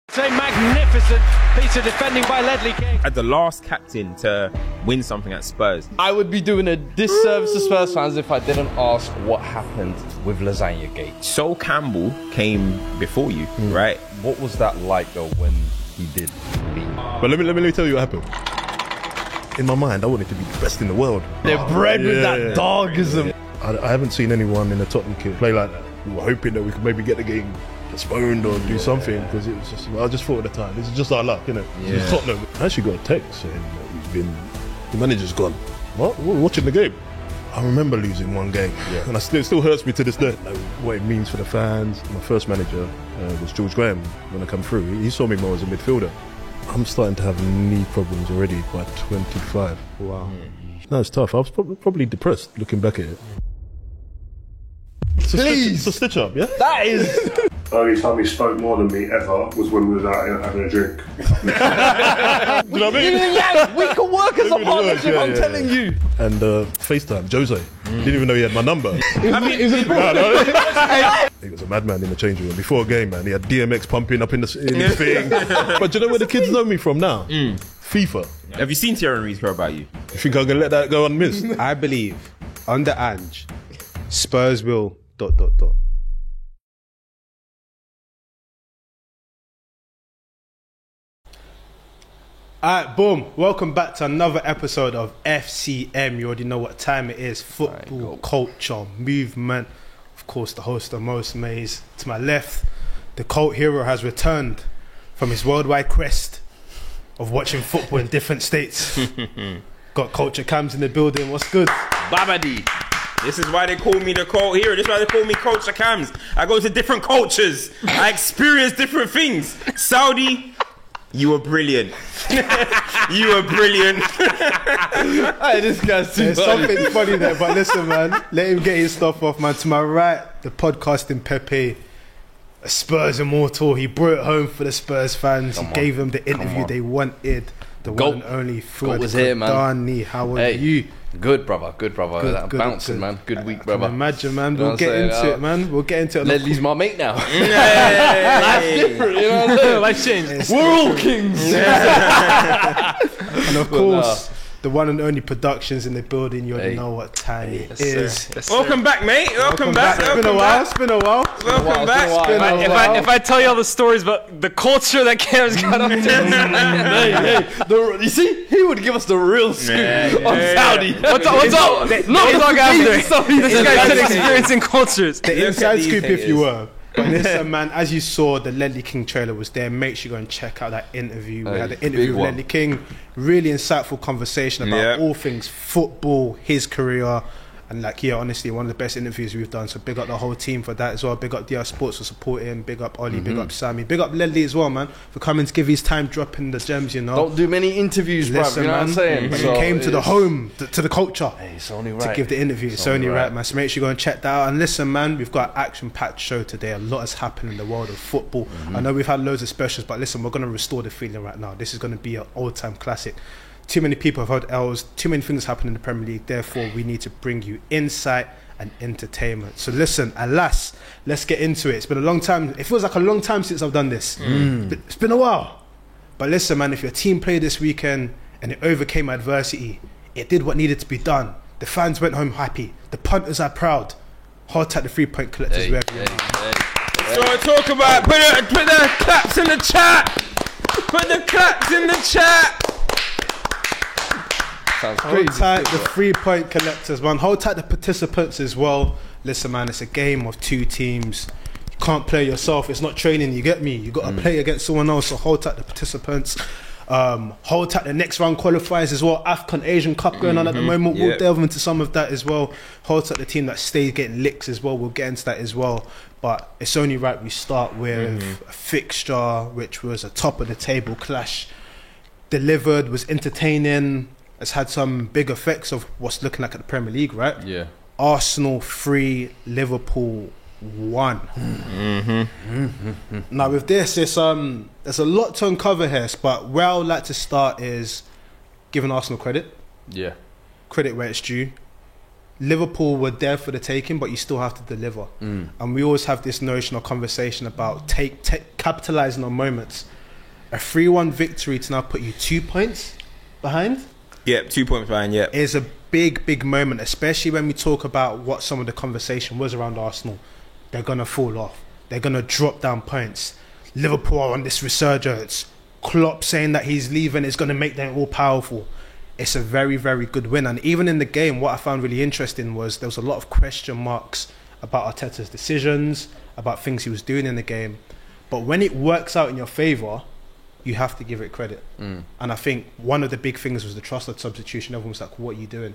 It's a magnificent piece of defending by Ledley King. As the last captain to win something at Spurs, I would be doing a disservice to Spurs fans if I didn't ask what happened with Lasagna Gate. Sol Campbell came before you, right? What was that like though when he did leave? But let me tell you what happened. In my mind, I wanted to be the best in the world. They're bred with that dogism. I haven't seen anyone in the Tottenham kit play like that. We were hoping that we could maybe get the game postponed or do something, because it was just, I just thought at the time, this is just our luck, innit? It's Tottenham. I actually got a text saying that the manager's gone. What? We're watching the game. I remember losing one game, and it still hurts me to this day. What it means for the fans. My first manager was George Graham when I come through. He saw me more as a midfielder. I'm starting to have knee problems already by 25. Wow. No, it's tough. I was probably depressed looking back at it. It's a stitch up, yeah? That is... Only time he spoke more than me ever was when we was out having a drink. Do you know what I mean? Yeah, we can work as a partnership, I'm telling you. And FaceTime, Jose. Didn't even know he had my number. He was a madman in the changing room. Before a game, man, he had DMX pumping up in his thing. But do you know where the kids know me from now? FIFA. Have you seen Thierry Henry's pro about you? You think I'm going to let that go unmissed? I believe, under Ange, Spurs will... Alright, boom. Welcome back to another episode of FCM. You already know what time it is. Football, culture, movement. Of course, the host of Most Maze. To my left, the cult hero has returned from his worldwide quest of watching football in different states. Got Culture Cams in the building. What's good? Babadi. This is why they call me the cult hero. This is why they call me Culture Cams. I go to different cultures. I experience different things. Saudi, you were brilliant. You were brilliant. Hey, this guy's too There's something funny there, but listen, man. Let him get his stuff off, man. To my right, the podcasting Pepe, a Spurs immortal. He brought it home for the Spurs fans. He gave them the interview they wanted. The one and only Fuad was here, man. Dani, how are you? Good, brother. Good. I'm bouncing, good. man. Good week, I brother. can imagine, man. You know We'll what get I'm into saying? it, man. We'll get into it. Ledley's my mate now. That's different, you know what I'm saying? Life changed. We're all kings. And of course, the one and only Productions in the building. You already know what time it is. Welcome back, mate. Welcome back. It's been a while. It's been a while. Welcome back. If I tell you all the stories about the culture that Cam's got up there, You see, he would give us the real scoop on Saudi. what's up? Look, dog after. This guy's been experiencing cultures. The inside these scoop, if you haters. were. But listen, man, as you saw, the Ledley King trailer was there. Make sure you go and check out that interview. We had an interview big with one. Ledley King. Really insightful conversation about all things football, his career. And honestly, one of the best interviews we've done. So big up the whole team for that as well. Big up DR Sports for supporting. Big up Ollie. Big up Sammy. Big up Ledley as well, man, for coming to give his time, dropping the gems, you know. Don't do many interviews, bruv. Listen, You know what I'm man, saying? he came to the home, to the culture. Hey, it's only To right. give the interview. It's only right, man. So make sure you go and check that out. And listen, man, we've got an action-packed show today. A lot has happened in the world of football. I know we've had loads of specials, but listen, we're going to restore the feeling right now. This is going to be an old-time classic. Too many people have heard L's. Too many things happen in the Premier League. Therefore, we need to bring you insight and entertainment. So listen, alas, let's get into it. It's been a long time. It feels like a long time since I've done this. It's been a while. But listen, man, if your team played this weekend and it overcame adversity, it did what needed to be done. The fans went home happy. The punters are proud. Hard tap the 3-point collectors wherever you are. So talk about put the claps in the chat. Put the claps in the chat. Sounds Hold tight the 3-point collectors, man. Hold tight the participants as well. Listen, man, it's a game of two teams. You can't play yourself. It's not training, you get me? You got to play against someone else, so hold tight the participants. Hold tight the next round qualifiers as well. AFCON Asian Cup going on at the moment. We'll delve into some of that as well. Hold tight the team that stays getting licks as well. We'll get into that as well. But it's only right we start with a fixture which was a top of the table clash. Delivered, was entertaining, has had some big effects of what's looking like at the Premier League, right? Yeah. Arsenal 3, Liverpool 1. Now with this, there's a lot to uncover here, but where I would like to start is giving Arsenal credit. Yeah. Credit where it's due. Liverpool were there for the taking, but you still have to deliver. And we always have this notion or conversation about capitalising on moments. A 3-1 victory to now put you 2 points behind. Yeah, 2 points behind. Yeah, Is a big moment, especially when we talk about what some of the conversation was around Arsenal. They're gonna fall off. They're gonna drop down points. Liverpool are on this resurgence. Klopp saying that he's leaving is gonna make them all powerful. It's a very, very good win. And even in the game, what I found really interesting was there was a lot of question marks about Arteta's decisions, about things he was doing in the game. But when it works out in your favour, you have to give it credit. And I think one of the big things was the Trossard substitution. Everyone was like, what are you doing?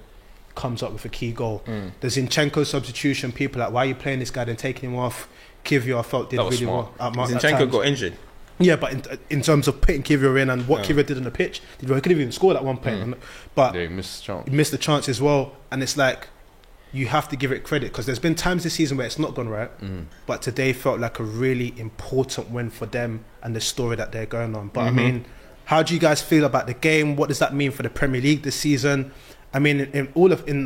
Comes up with a key goal. The Zinchenko substitution, people are like, why are you playing this guy, then taking him off? Kivior, I felt, did That was really smart. well. Zinchenko got injured. Yeah, but in terms of putting Kivior in and what Kivior did on the pitch, he could have even scored at one point. But Yeah, he missed the chance. he missed the chance as well. And it's like, you have to give it credit, because there's been times this season where it's not gone right, but today felt like a really important win for them and the story that they're going on. But I mean, how do you guys feel about the game? What does that mean for the Premier League this season? I mean, in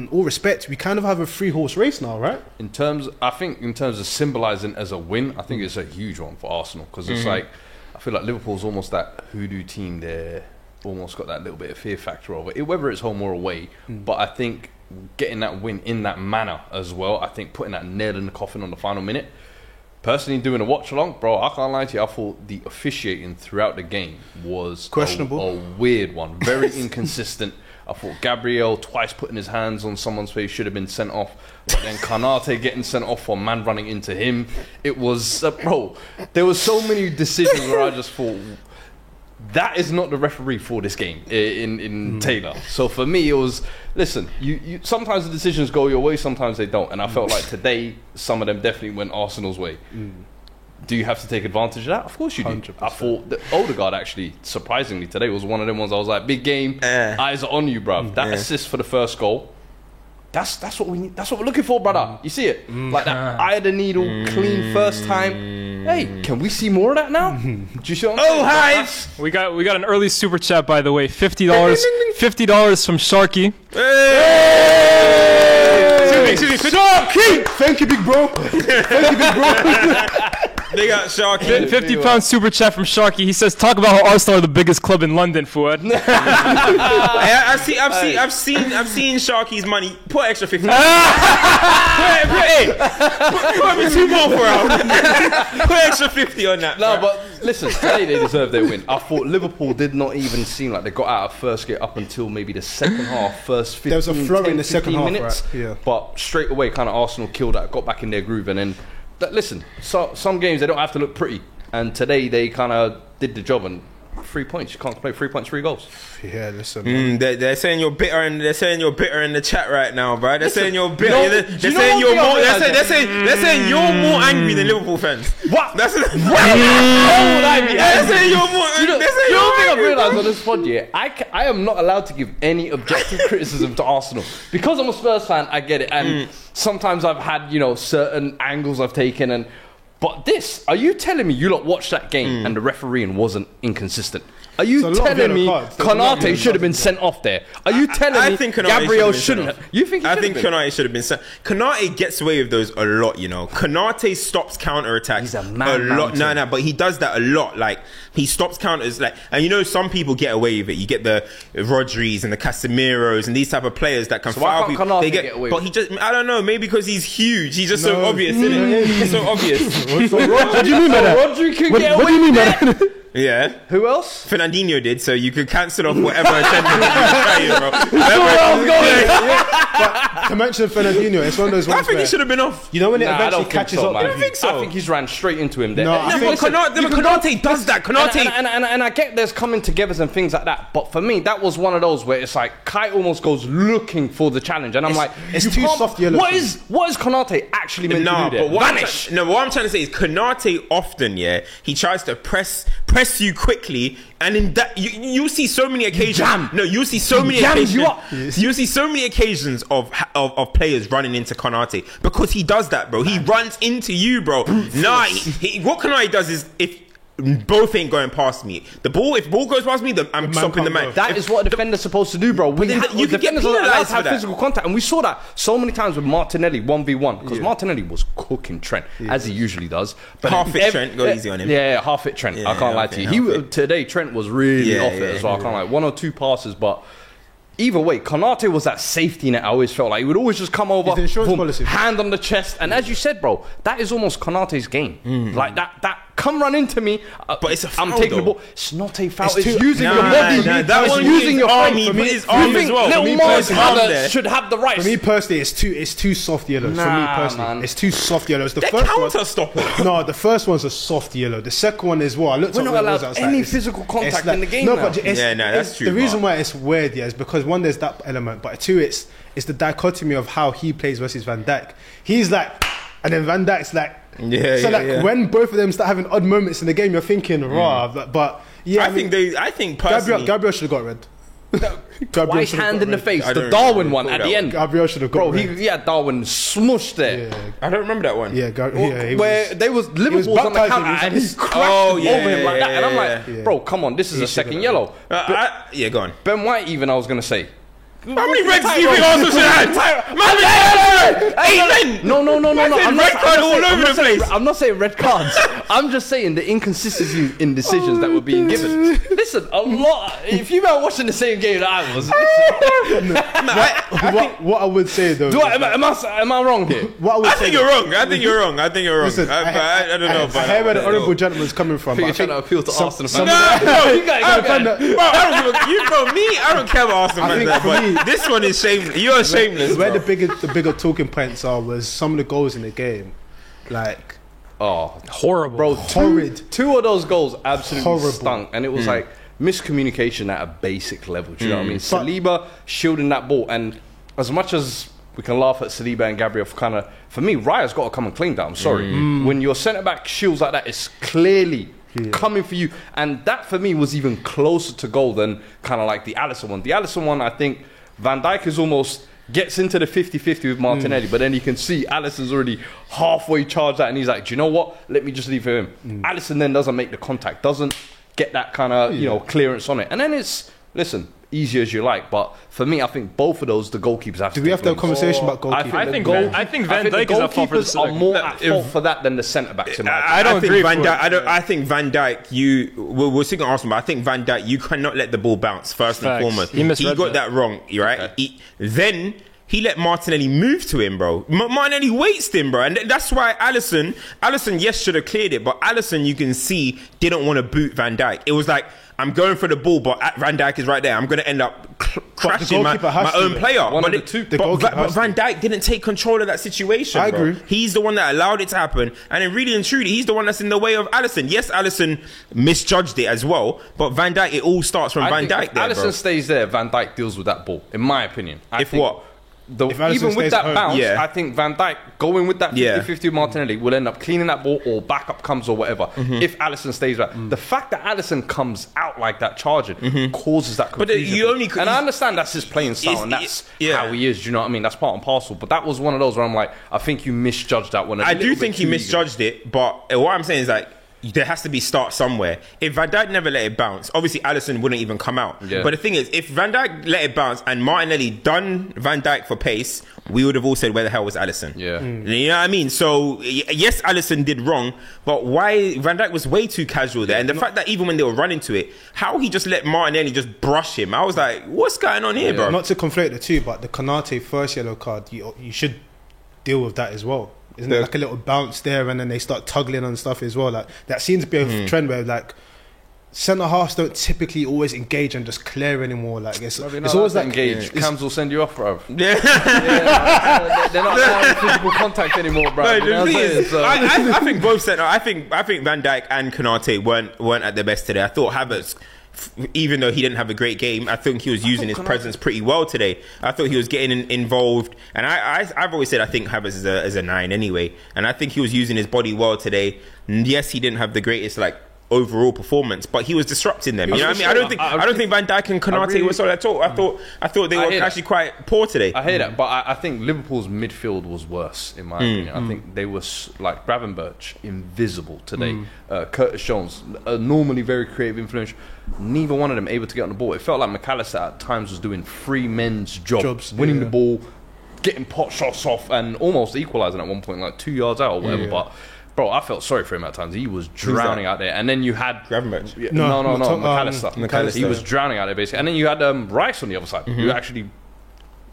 all respect, we kind of have a 3-horse race now, right? I think in terms of symbolising as a win, I think it's a huge one for Arsenal, because it's like, I feel like Liverpool's almost that hoodoo team. They're almost got that little bit of fear factor over it, whether it's home or away. But I think getting that win in that manner as well, I think putting that nail in the coffin on the final minute. Personally, doing a watch along, bro, I can't lie to you, I thought the officiating throughout the game was questionable, a weird one, very inconsistent. I thought Gabriel twice putting his hands on someone's face should have been sent off, but then Kanate getting sent off for a man running into him. It was, bro, there was so many decisions where I just thought, that is not the referee for this game in Taylor. So for me, it was, listen, you sometimes the decisions go your way, sometimes they don't. And I felt like today, some of them definitely went Arsenal's way. Do you have to take advantage of that? Of course you do. 100%. I thought that Odegaard actually, surprisingly, today was one of them ones I was like, big game, eyes are on you, bruv. That assist for the first goal, that's what we need. That's what we're looking for, brother. You see it? Like that eye of the needle, clean first time. Hey, can we see more of that now? Do you see what I'm saying? Hives! We got an early super chat, by the way. $50 from Sharky. Sharky! Thank you, big bro. Thank you, big bro. They got Sharky. £50 super chat from Sharky. He says, "Talk about how Arsenal are the biggest club in London, Fuad." I've seen Sharky's money. Put extra 50. Put 2 more for him. Put extra 50 on that. No, but listen, today they deserve their win. I thought Liverpool did not even seem like they got out of first gear up until maybe the second half, first 15, There was a flow in the second half, minutes. right? Yeah. But straight away, kind of Arsenal killed that, got back in their groove, and then listen. So some games they don't have to look pretty, and today they kind of did the job. And 3 points, you can't play 3 points, 3 goals. Yeah, listen. They're saying you're bitter, and they're saying you're bitter in the chat right now, bro. They're saying you're bitter. know- They're do you know saying one you're thing I more. realised? They're saying you're more angry than Liverpool fans. What? That's How would I be They're angry? saying you're more. You know, They're saying you know you're one thing I've angry, realised bro. on this pod, yeah, I am not allowed to give any objective criticism to Arsenal. Because I'm a Spurs fan, I get it. And sometimes I've had, certain angles I've taken. But this, are you telling me you lot watched that game and the refereeing wasn't inconsistent? Are you There's a lot of telling me yellow cards. There's a lot of Konate yellow should have been cards. sent off there? Are you telling I me think Konate Gabriel should have been shouldn't sent have? You think he I should think have been? Konate should have been sent. Konate gets away with those a lot, Konate stops counterattacks He's a man lot. mountain. No, but he does that a lot. Like, he stops counters. Like, and some people get away with it. You get the Rodris and the Casemiros and these type of players that can So why foul can't people. Konate They get away but with he just, I don't know, maybe because he's huge. He's just so No. obvious, isn't it? He's so obvious. What do you mean by that? Rodri can get What away do you mean by with that? Yeah. Who else? Fernandinho did, so you could cancel off whatever attendance you were trying, bro. To mention Fernandinho, it's one of those ones I think where, he should have been off. you know when it Nah, I eventually don't think catches so, up man. with I you? think so. I think he's ran straight into him there. No, I You think can- Konate does that. Konate. And I get there's coming togethers and things like that, but for me that was one of those where it's like Kai almost goes looking for the challenge, and I'm like, it's you too can't- soft yellow What for is Konate actually meant to do there? But what Vanish. what I'm trying to say is Konate often, he tries to press you quickly, and in that you see so many occasions. jam. No, you see so many jams occasions. you up. You see so many occasions of players running into Konate because he does that, bro. He runs into you, bro. Nah, what Konate does is if both ain't going past me. If ball goes past me, I'm stopping the man. That is what a defender's supposed to do, bro. you could get defenders are allowed penalised to have for that. physical contact, and we saw that so many times with Martinelli 1v1 because Martinelli was cooking Trent as he usually does. But Half-fit Trent, go easy on him. Yeah, half-fit Trent. I can't lie to you. Today Trent was really off it as well. I can't lie. 1 or 2 passes, but. Either way, Konate was that safety net. I always felt like he would always just come over, His insurance boom, policy. hand on the chest, and as you said, bro, that is almost Konate's game. Like that. Come run into me, but it's a foul, I'm taking though. the ball. It's not a foul. It's It's too- using Nah, your body. nah, that It's was using your arm. frame. He For put me, his arm you as think well. Little For me Morris personally, there. should have the rights. For me personally, it's too soft yellow. For me Nah, personally, man. it's too soft yellow. It's the They're first counter one. stoppers. No, the first one's a soft yellow. The second one is what I looked We're at. not what it was, allowed I was any it's- physical contact it's like- in the game No, now. but it's, Yeah, no, that's it's- true, The reason but- why it's weird, yeah, is because one, there's that element, but two, it's the dichotomy of how he plays versus Van Dijk. He's like, and then Van Dijk's like. When both of them start having odd moments in the game, you're thinking, rah. But yeah, I think personally, Gabriel should have got red. Gabriel Twice should have hand got in the red. face. I The don't Darwin remember one at that the one. end. Gabriel should have got Bro, red. he had Darwin smushed there. Yeah, I don't remember that one. yeah, he Where was, they was Liverpool's on the baptized counter him, and he's- he crashed Oh, yeah, over him like that, and I'm like, yeah. bro, come on, this is a should second have- yellow. Yeah, go on. Ben White, even I was gonna say. How many reds do you think Arsenal should have? Eight men. No. said red card all over the place. I'm not saying red cards. I'm just saying the inconsistency in decisions that were being given. Listen, a lot. If you were watching the same game that I was, what I would say though. am I wrong here? What I would I say think you're wrong. I think you're wrong. Listen, I don't know. I hear where the honourable gentleman's coming from. You're but I trying to think appeal to Arsenal fans. No, You guys I are bad. don't give a, you know me. I don't care about Arsenal I fans, think for but me- this one is shameless. You're shameless. where bro. the bigger talking points are was some of the goals in the game, like Oh, Horrible. bro, horrid. two of those goals absolutely Horrible. stunk, and it was like miscommunication at a basic level. Do you know what I mean? Saliba shielding that ball, and as much as we can laugh at Saliba and Gabriel for me, Raya's got to come and clean that. I'm sorry. When your centre back shields like that, it's clearly coming for you, and that for me was even closer to goal than kind of like the Alisson one. The Alisson one, I think Van Dijk is almost gets into the 50-50 with Martinelli, but then you can see Alisson's already halfway charged that, and he's like, do you know what? Let me just leave for him. Alisson then doesn't make the contact, doesn't get that kind of clearance on it, and then it's easy as you like. But for me, I think both of those the goalkeepers have. Do we have to have a conversation about I goalkeeping? think, I think Van Dijk is at fault for the goalkeepers are more at if- fault for that than the centre backs. In my I opinion. don't agree think Van with Dijk. it. I think Van Dijk. We're speaking Arsenal, but I think Van Dijk. You cannot let the ball bounce first and Facts. foremost. He misread got that. that wrong, right? Then he let Martinelli move to him, bro. Martinelli waits him, bro, and that's why Alisson, yes, should have cleared it, but Alisson, you can see, didn't want to boot Van Dijk. It was like, I'm going for the ball, but Van Dijk is right there. I'm going to end up crashing my goalkeeper has to, own though. player. One But of the two. The but goalkeeper has Van Dijk didn't take control of that situation. I bro. agree. He's the one that allowed it to happen, and then really and truly, he's the one that's in the way of Alisson. Yes, Alisson misjudged it as well, but Van Dijk, it all starts from I Van think Dijk if there, Alisson bro. stays there, Van Dijk deals with that ball. In my opinion, If what? If Alisson Even with stays that at home, bounce, yeah. I think Van Dijk going with that 50-50 with Martinelli will end up cleaning that ball or backup comes or whatever. If Alisson stays back, the fact that Alisson comes out like that charging causes that But confusion. you only and I understand that's his playing style and that's how he is. Do you know what I mean? That's part and parcel. But that was one of those where I'm like, I think you misjudged that one. I do think he misjudged it, but what I'm saying is like, there has to be start somewhere. If Van Dijk never let it bounce, obviously Alisson wouldn't even come out. Yeah. But the thing is, if Van Dijk let it bounce and Martinelli done Van Dijk for pace, we would have all said, where the hell was Alisson? Yeah. You know what I mean? So, yes, Alisson did wrong, but why Van Dijk was way too casual there. And the fact that even when they were running to it, how he just let Martinelli just brush him, I was like, what's going on here, bro? Not to conflate the two, but the Konate first yellow card, you should deal with that as well. Isn't it like a little bounce there, and then they start tuggling and stuff as well? Like that seems to be a trend where like centre halves don't typically always engage and just clear anymore. Like it's always like engaged. it's- Cams will send you off, bro. Yeah. They're not allowing physical contact anymore, bro. No, You know the what I'm thing saying? is, So- I think both centre. I think Van Dijk and Konate weren't at their best today. I thought Havertz, even though he didn't have a great game, I think he was using his presence pretty well today. I thought he was getting involved, and I've always said I think Havertz is a 9 anyway, and I think he was using his body well today. And yes, he didn't have the greatest like overall performance, but he was disrupting them. You know what I mean? I don't think Van Dijk and Konate were solid at all. I thought they were actually quite poor today. I hear that, but I think Liverpool's midfield was worse in my opinion. I think they were like Gravenberch, invisible today. Curtis Jones, normally very creative, influential. Neither one of them able to get on the ball. It felt like McAllister at times was doing three men's jobs, winning the ball, getting pot shots off, and almost equalising at one point, like 2 yards out or whatever. But bro, I felt sorry for him at times. He was drowning out there. And then you had Gravenberch. No, McAllister. He was drowning out there basically. And then you had Rice on the other side, who actually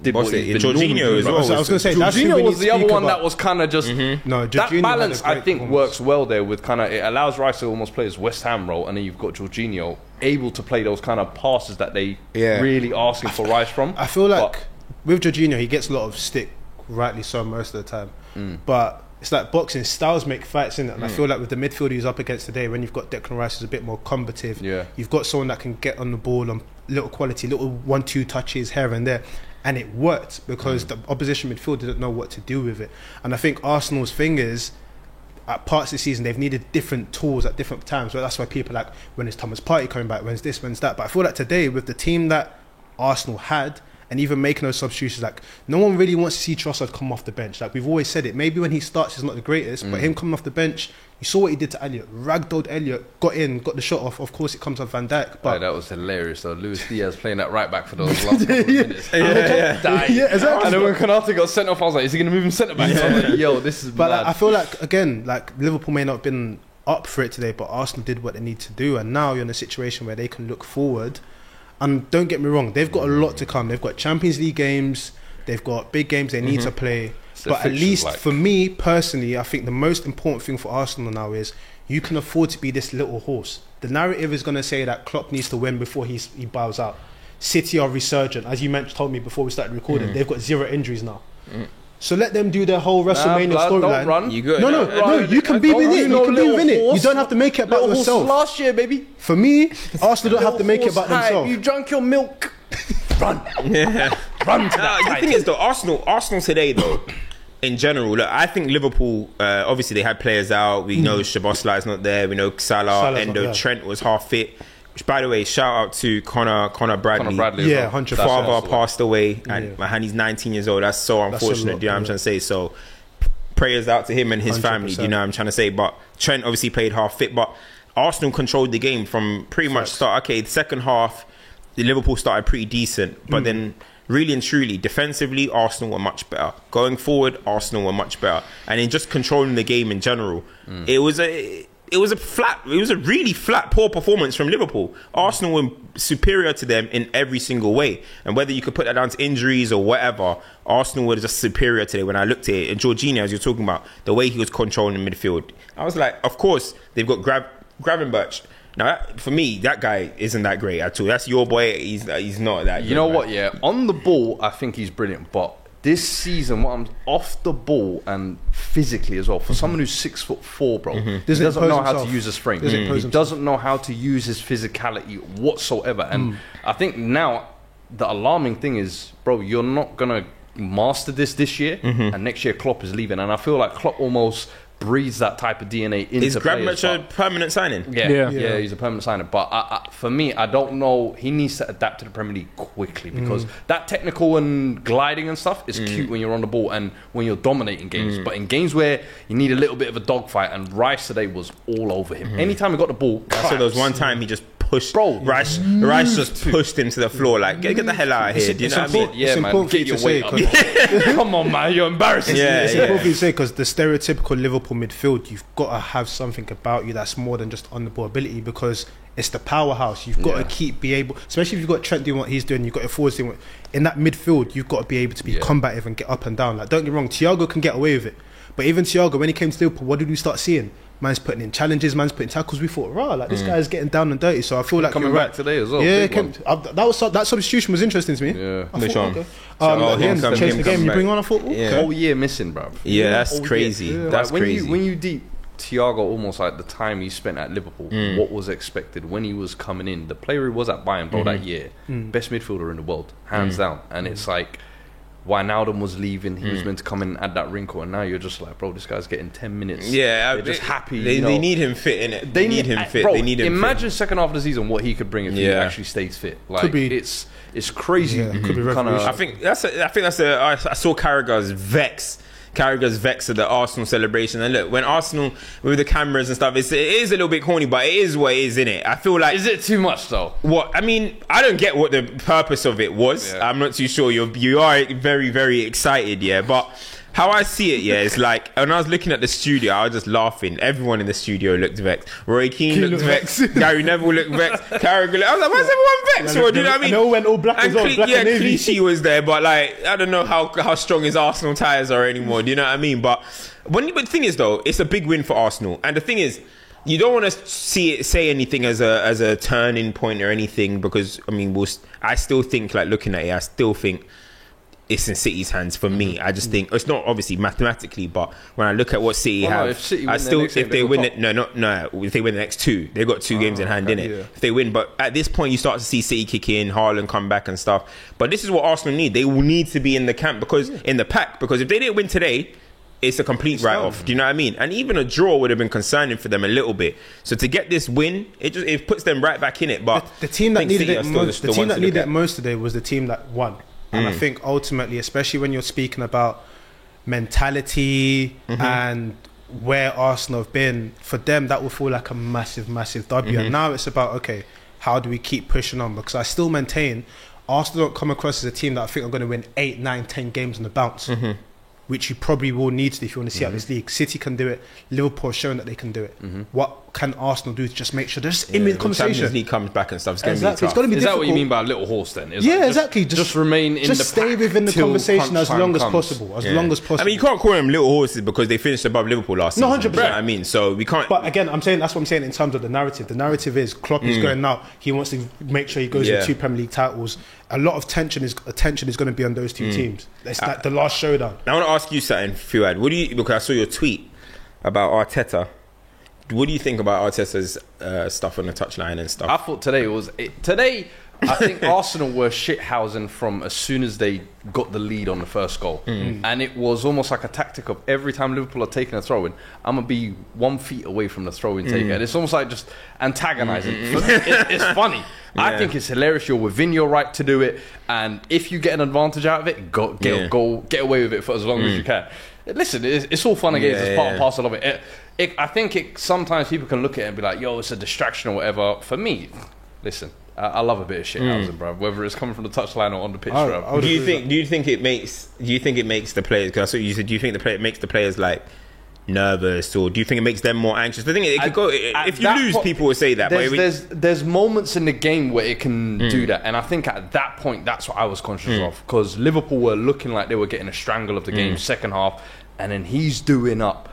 did what he's been Jorginho as well. I was going to say, Jorginho was the other one that was kind of just... No, that Jorginho balance, had a I great think, performance. works well there with kind of... It allows Rice to almost play his West Ham role, and then you've got Jorginho able to play those kind of passes that they really asking for Rice from. I feel like with Jorginho, he gets a lot of stick, rightly so, most of the time. But it's like boxing, styles make fights, innit? And I feel like with the midfield he's up against today, when you've got Declan Rice who's a bit more combative, you've got someone that can get on the ball on little quality, little 1-2 touches here and there. And it worked because the opposition midfield didn't know what to do with it. And I think Arsenal's thing is, at parts of the season, they've needed different tools at different times. So that's why people are like, when is Thomas Partey coming back? When's this? When's that? But I feel like today, with the team that Arsenal had, and even making those substitutions, like, no one really wants to see Trossard come off the bench. Like, we've always said it. Maybe when he starts, he's not the greatest, but him coming off the bench, you saw what he did to Elliott. Ragdolled Elliott, got in, got the shot off. Of course, it comes on Van Dijk. But that was hilarious, though. Luis Diaz playing that right back for those last couple of minutes. Yeah, exactly. And then when Konate got sent off, I was like, is he going to move him centre back? I was like, yo, this is But mad. like, I feel like, again, like, Liverpool may not have been up for it today, but Arsenal did what they need to do. And now you're in a situation where they can look forward. And don't get me wrong, they've got a lot to come. They've got Champions League games, they've got big games they need to play. But at least for me personally, I think the most important thing for Arsenal now is you can afford to be this little horse. The narrative is going to say that Klopp needs to win before he bows out. City are resurgent, as you told me before we started recording. They've got 0 injuries now. So let them do their whole WrestleMania storyline. No, you can be with it. You can be within it. You don't have to make it about yourself. Last year, baby. For me, Arsenal don't have to make it about themselves. You drank your milk. Run. Run to that. The thing is, though, Arsenal today, though, in general, look, I think Liverpool, obviously they had players out. We know Szoboszlai's not there. We know Salah, Endo, Trent was half fit. Which, by the way, shout out to Connor Bradley. Yeah, 100%. Father passed away, and he's 19 years old. That's so unfortunate. Do you know what I'm trying to say? So, prayers out to him and his 100%. Family. Do you know what I'm trying to say? But Trent obviously played half fit, but Arsenal controlled the game from pretty much start. Okay, the second half, the Liverpool started pretty decent, but then really and truly, defensively, Arsenal were much better. Going forward, Arsenal were much better, and in just controlling the game in general, it was a really flat, poor performance from Liverpool. Arsenal were superior to them in every single way. And whether you could put that down to injuries or whatever, Arsenal were just superior today. When I looked at it, and Jorginho, as you're talking about, the way he was controlling the midfield, I was like, of course, they've got Gravenberch. Now, for me, that guy isn't that great at all. That's your boy. He's not that good. You know what, yeah? On the ball, I think he's brilliant. But this season, what I'm off the ball and physically as well, for someone who's 6'4", bro, he doesn't know how to use his frame. He doesn't know how to use his physicality whatsoever. And I think now the alarming thing is, bro, you're not gonna master this year, and next year Klopp is leaving. And I feel like Klopp almost breathes that type of DNA into Is Gravenberch a permanent signing? Yeah, he's a permanent signing. But for me, I don't know. He needs to adapt to the Premier League quickly because that technical and gliding and stuff is cute when you're on the ball and when you're dominating games. But in games where you need a little bit of a dogfight, and Rice today was all over him. Anytime he got the ball, I saw there was one time he just pushed Rice just pushed him to the floor like get the hell out of here. Do you know what I mean? Yeah, man, get your weight up. Come on, man, you're embarrassing. It's important for you to say because the stereotypical Liverpool midfield, you've got to have something about you that's more than just on the ball ability because it's the powerhouse. You've got to be able, especially if you've got Trent doing what he's doing, you've got your forwards doing in that midfield, you've got to be able to be combative and get up and down. Like, don't get me wrong, Thiago can get away with it, but even Thiago, when he came to Liverpool, what did we start seeing? Man's putting in challenges, man's putting tackles. We thought, like this guy's getting down and dirty. So I feel like coming you're back right today as well. Yeah, that substitution was interesting to me. Yeah, I thought, okay. Change the game. You bring on. I thought, whole year missing, bro. Yeah, that's crazy. Yeah. That's crazy. When you deep Thiago, almost like the time he spent at Liverpool, what was expected when he was coming in, the player he was at Bayern, bro, that year, best midfielder in the world, hands down. And it's like, Wijnaldum was leaving, he was meant to come in and add that wrinkle, and now you're just like, bro, this guy's getting 10 minutes. Yeah, they're just happy. They need him fit in it. They need him fit. Bro, they need him imagine second half of the season what he could bring if he actually stays fit. Like, Could be. it's crazy. Yeah, could be Kinda- revolution. I think that's I saw Carragher's vex at the Arsenal celebration. And look, when Arsenal with the cameras and stuff, it is a little bit corny, but it is what it is, innit? I feel like, Is it too much though? what I mean, I don't get what the purpose of it was. Yeah. I'm not too sure. You are very, very excited, yeah. But how I see it, yeah, it's like when I was looking at the studio, I was just laughing. Everyone in the studio looked vexed. Roy Keane looked vexed. Gary Neville looked vexed. Carragher. I was like, why is everyone vexed? Or, do you know what I mean? And they all went all black as well. Black and navy. Clichy was there, but like, I don't know how strong his Arsenal ties are anymore. Do you know what I mean? But the thing is, though, it's a big win for Arsenal, and the thing is, you don't want to say anything as a turning point or anything, because I mean, I still think, like, looking at it, I still think it's in City's hands for me. I just think it's not obviously mathematically, but when I look at what City have, if City I win still, their next if game, they they win go it, if they win the next two, they've got 2 games in hand, innit? yeah. If they win, but at this point, you start to see City kick in, Haaland come back and stuff. But this is what Arsenal need. They will need to be in the camp in the pack, because if they didn't win today, it's a complete write-off. Do you know what I mean? And even a draw would have been concerning for them a little bit. So to get this win, it puts them right back in it. But The team that I think needed City it are still most, the the team ones that to needed look it at. most today was the team that won. And I think ultimately, especially when you're speaking about mentality and where Arsenal have been, for them that will feel like a massive W. And now it's about, okay, how do we keep pushing on? Because I still maintain Arsenal don't come across as a team that I think are going to win 8, 9, 10 games on the bounce, which you probably will need to if you want to see out this league. City can do it. Liverpool has shown that they can do it. What can Arsenal do to just make sure they're just in the When conversation? Champions League comes back and stuff, it's going to Exactly. be It's tough. going to be Is that difficult. what you mean by little horse then? Is Yeah, like, exactly. Just remain in the stay pack within the till conversation crunch as time long as comes. possible. As long as possible. I mean, you can't call them little horses because they finished above Liverpool last No, season. 100%. You know what I mean? So we can't. But again, that's what I'm saying in terms of the narrative. The narrative is Klopp is going out. He wants to make sure he goes with 2 Premier League titles. A lot of attention is going to be on those 2 teams. It's like the last showdown. I want to ask you something, Fuad. Because I saw your tweet about Arteta. What do you think about Arteta's stuff on the touchline and stuff? I thought today I think Arsenal were shithousing from as soon as they got the lead on the first goal. And it was almost like a tactic of every time Liverpool are taking a throw-in, I'm going to be 1 feet away from the throw-in taker. And it's almost like just antagonising. It's funny. I think it's hilarious. You're within your right to do it. And if you get an advantage out of it, get away with it for as long as you can. Listen, it's all fun and games. It's part and parcel of it. I think sometimes people can look at it and be like, yo, it's a distraction or whatever. For me, listen, I love a bit of shit housing, bro. Whether it's coming from the touchline or on the pitch, bro. Do you think it makes the players? Because I saw you said, do you think it makes the players like nervous, or do you think it makes them more anxious? The thing is, it could go. If you lose, people will say that. There's moments in the game where it can do that, and I think at that point, that's what I was conscious of, because Liverpool were looking like they were getting a strangle of the game second half, and then he's doing up.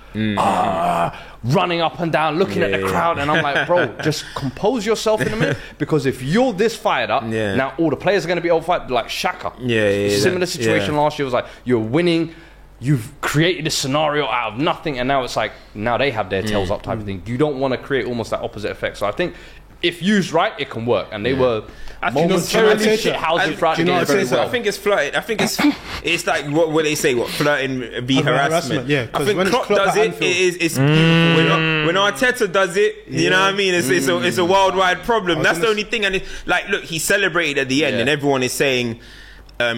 Running up and down, looking at the crowd, and I'm like, bro, just compose yourself in a minute, because if you're this fired up, now all the players are going to be all fired, like Xhaka. Similar situation last year was like, you're winning, you've created a scenario out of nothing, and now it's like, now they have their tails up type of thing. You don't want to create almost that opposite effect. So I think if used right, it can work, and they were momentarily shithousing throughout the game very well. I think it's flirting. I think it's like what they say, flirting be harassment. Yeah, I think when Klopp does it. It's when Arteta does it, you know what I mean? It's a worldwide problem. That's the only thing. And like, look, he celebrated at the end, and everyone is saying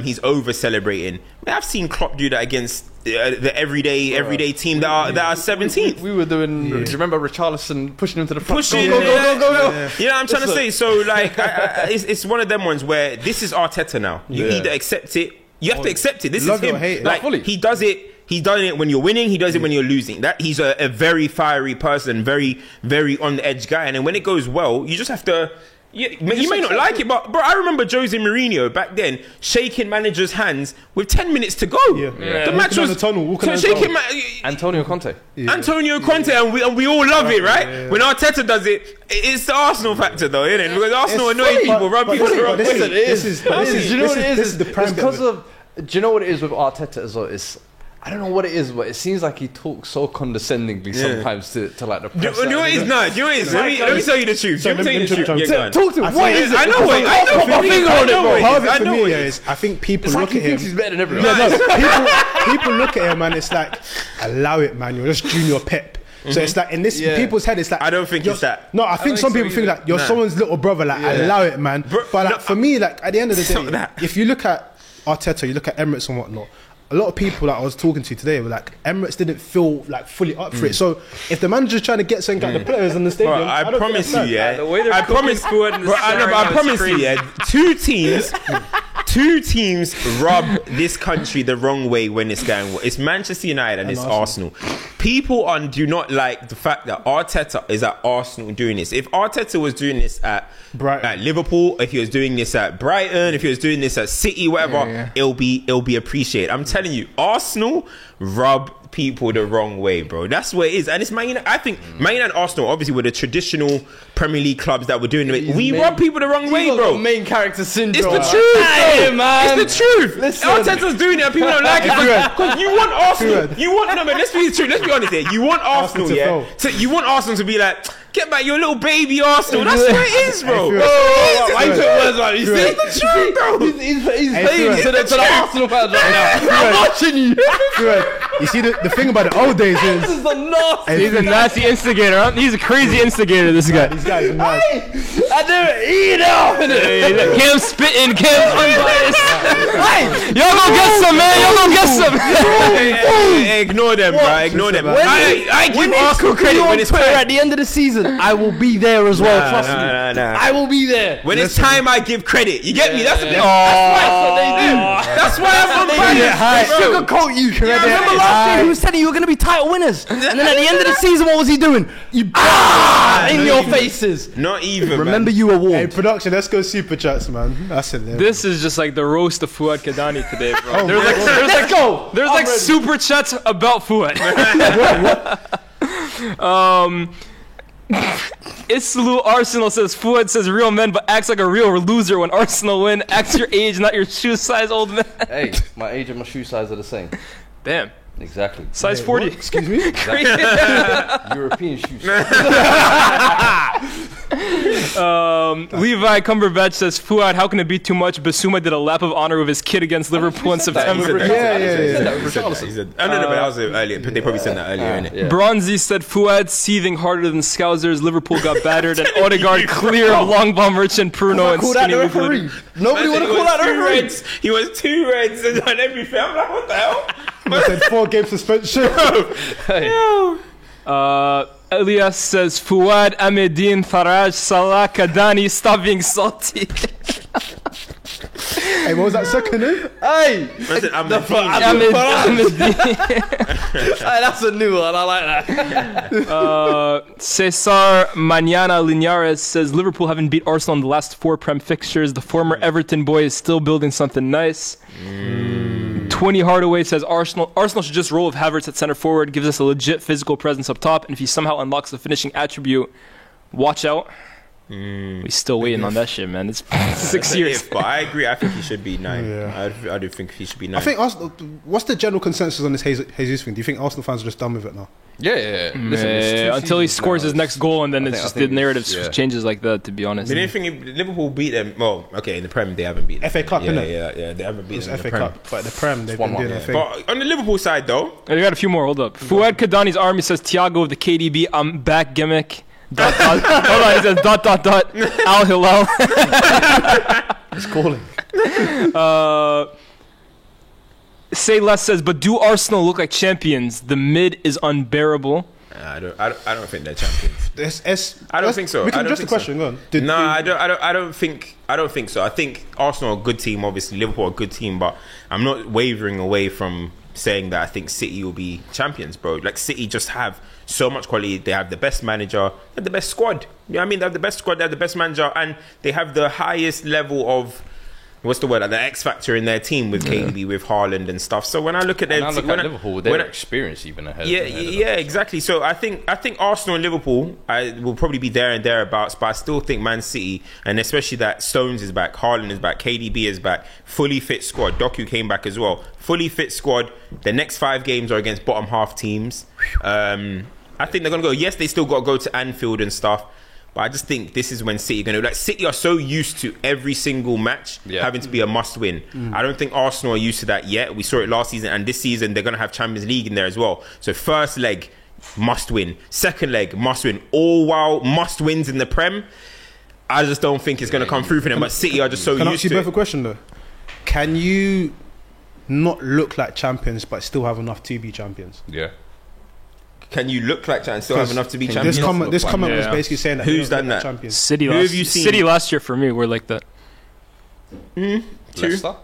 he's over celebrating. I've seen Klopp do that against the everyday team that are 17th. We were doing. Do you remember Richarlison pushing him to the front? Go. You know what I'm trying to say? So like, it's one of them ones where this is Arteta now. You either accept it. You have to accept it. This is him. Like, he does it. He's done it when you're winning. He does it when you're losing. That he's a very fiery person, very, very on the edge guy. And then when it goes well, you just have to. You may not like it, but bro, I remember Jose Mourinho back then shaking managers' hands with 10 minutes to go. The match was shaking. Antonio Conte. Antonio Conte, and we all love it, right? When Arteta does it, it's the Arsenal factor, though, isn't it? Because Arsenal annoy people, rub people the wrong way. Do you know what it is? Because of. Do you know what it is with Arteta as well? I don't know what it is, but it seems like he talks so condescendingly sometimes to like the press. Do you know what it is? No, do you know what it is? Let me tell you the truth. Let me tell you the truth. Yeah, go on. Talk to him. What is it? I know it. I know my finger on it, bro. Part of it for me is I think people It's look like he at him. thinks he's better than everyone. Yeah, no, people look at him and it's like, allow it, man. You're just Junior Pep. So it's like in this people's head, it's like I don't think it's that. No, I think some people think that you're someone's little brother. Like allow it, man. But like, for me, like at the end of the day, if you look at Arteta, you look at Emirates and whatnot. A lot of people that I was talking to today were like, Emirates didn't feel like fully up for it. So if the manager's trying to get something out of the players in the stadium, Bro, I promise you, yeah. The way they're I cooking promise, food in the bro, I promise you, crazy. yeah. Two teams rub this country the wrong way when it's going well. It's Manchester United and it's Arsenal. People do not like the fact that Arteta is at Arsenal doing this. If Arteta was doing this at Liverpool, if he was doing this at Brighton, if he was doing this at City, whatever, it'll be appreciated. I'm telling you, Arsenal rub people the wrong way, bro. That's what it is. And it's Man United. I think Man United and Arsenal obviously were the traditional Premier League clubs that were doing it. We rub people the wrong way, bro. Main character syndrome. It's the truth, bro. Man. It's the truth. Listen. Arteta's doing it and people don't like it because you want Arsenal. You want no, man. Let's be true. Let's be honest here. You want Arsenal, you want Arsenal to be like, get back your little baby Arsenal. That's what it is, bro. Why you put words like you see? It's the truth, bro. He's playing to the Arsenal fans right now. I'm watching you. you see the thing about the old days This is is the nasty. He's a nasty instigator. Huh? He's a crazy instigator. This guy. these guys are mad. I never eat off in it. Cam spitting. Cam's unbiased. Y'all gonna get some, man. Y'all gonna get some. Hey, ignore them, bro. Ignore them. I give Arsenal credit when it's time. At the end of the season, I will be there as well. Trust me. Nah. I will be there. When it's time, I give credit. You get me? That's the thing. That's what they do. That's why I'm unbiased. They sugarcoat you. Remember last year he was telling you were going to be title winners, and then at the end of the season, what was he doing? You in your faces. Not even. Remember, man. you were Hey, warned. production, let's go super chats, man. That's it. This is just like the roast of Fuad Kadani today, bro. Let's There's like super chats about Fuad. Islu Arsenal says Fuad says real men but acts like a real loser when Arsenal win. Acts your age, not your shoe size, old man. Hey, my age and my shoe size are the same. Damn. Exactly. Size 40. Excuse me. European shoe size. Levi Cumberbatch says Fuad, how can it be too much? Basuma did a lap of honor with his kid against Liverpool in September. He said, oh, no, but that was earlier. They probably said that earlier, innit? Bronzy said Fuad seething harder than Scousers. Liverpool got battered and Odegaard clear of long ball merchant Pruno and Call that skinny the Luke Litter. referee. Nobody would have called that the referee. He was 2 reds and done everything. I'm like, what the hell? I said 4-game suspension. Elias says Fuad, Ahmedine, Faraj, Salah, Kadani, stop being salty. Hey, what was that second name? Hey, I'm Ahmedine. hey, that's a new one. I like that. Cesar Mañana Linares says Liverpool haven't beat Arsenal in the last 4 Prem fixtures. The former Everton boy is still building something nice. 20 Hardaway says Arsenal should just roll with Havertz at center forward, gives us a legit physical presence up top, and if he somehow unlocks the finishing attribute, watch out. We still waiting on that shit, man. It's 6 years. But I agree. I think he should be 9. I do think he should be 9. I think Arsenal. What's the general consensus on this Jesus thing? Do you think Arsenal fans are just done with it now? Yeah. Listen, Until he scores his next goal, and then I it's think- just I the think narrative it's- yeah. changes like that, to be honest. But anything if Liverpool beat them, well, okay, in the Prem they haven't beat them. FA Cup, yeah, innit? yeah, they haven't beat It's them in FA the Prem. Cup, but the Prem they've been 1-1, doing yeah. their thing. But on the Liverpool side, though, I got a few more. Hold up. Fuad Kadani's army says Thiago of the KDB. I'm back gimmick. ... Hold on. He says ... Al Hilal. It's calling. Say Less says, but do Arsenal look like champions? The mid is unbearable. I don't think they're champions. I don't think so. We I can don't address the think so. question. Go on. I don't think so. I think Arsenal are a good team. Obviously, Liverpool are a good team, but I'm not wavering away from saying that I think City will be champions, bro. Like City just have so much quality. They have the best manager, they have the best squad. You know what I mean? They have the best squad, they have the best manager, and they have the highest level of what's the word? Like the X factor in their team with KDB, with Haaland and stuff. So when I look at their And I look team, at Liverpool, their experience even ahead. yeah, exactly. So I think Arsenal and Liverpool will probably be there and thereabouts, but I still think Man City, and especially that Stones is back, Haaland is back, KDB is back, fully fit squad. Doku came back as well, fully fit squad. The next 5 games are against bottom half teams. I think they're gonna go. Yes, they still got to go to Anfield and stuff. But I just think this is when City are going to... Like, City are so used to every single match having to be a must-win. I don't think Arsenal are used to that yet. We saw it last season, and this season they're going to have Champions League in there as well. So first leg, must-win. Second leg, must-win. All while must-wins in the Prem. I just don't think it's going to come through for them. But City are just so Can I used ask you to both it. a question, though? Can you not look like champions but still have enough to be champions? Yeah. Can you look like that and still have enough to be This champions? comment was Yeah. basically saying that Who's they don't done look like that? champions. City Who last, have you seen? City last year for me were like that. Leicester?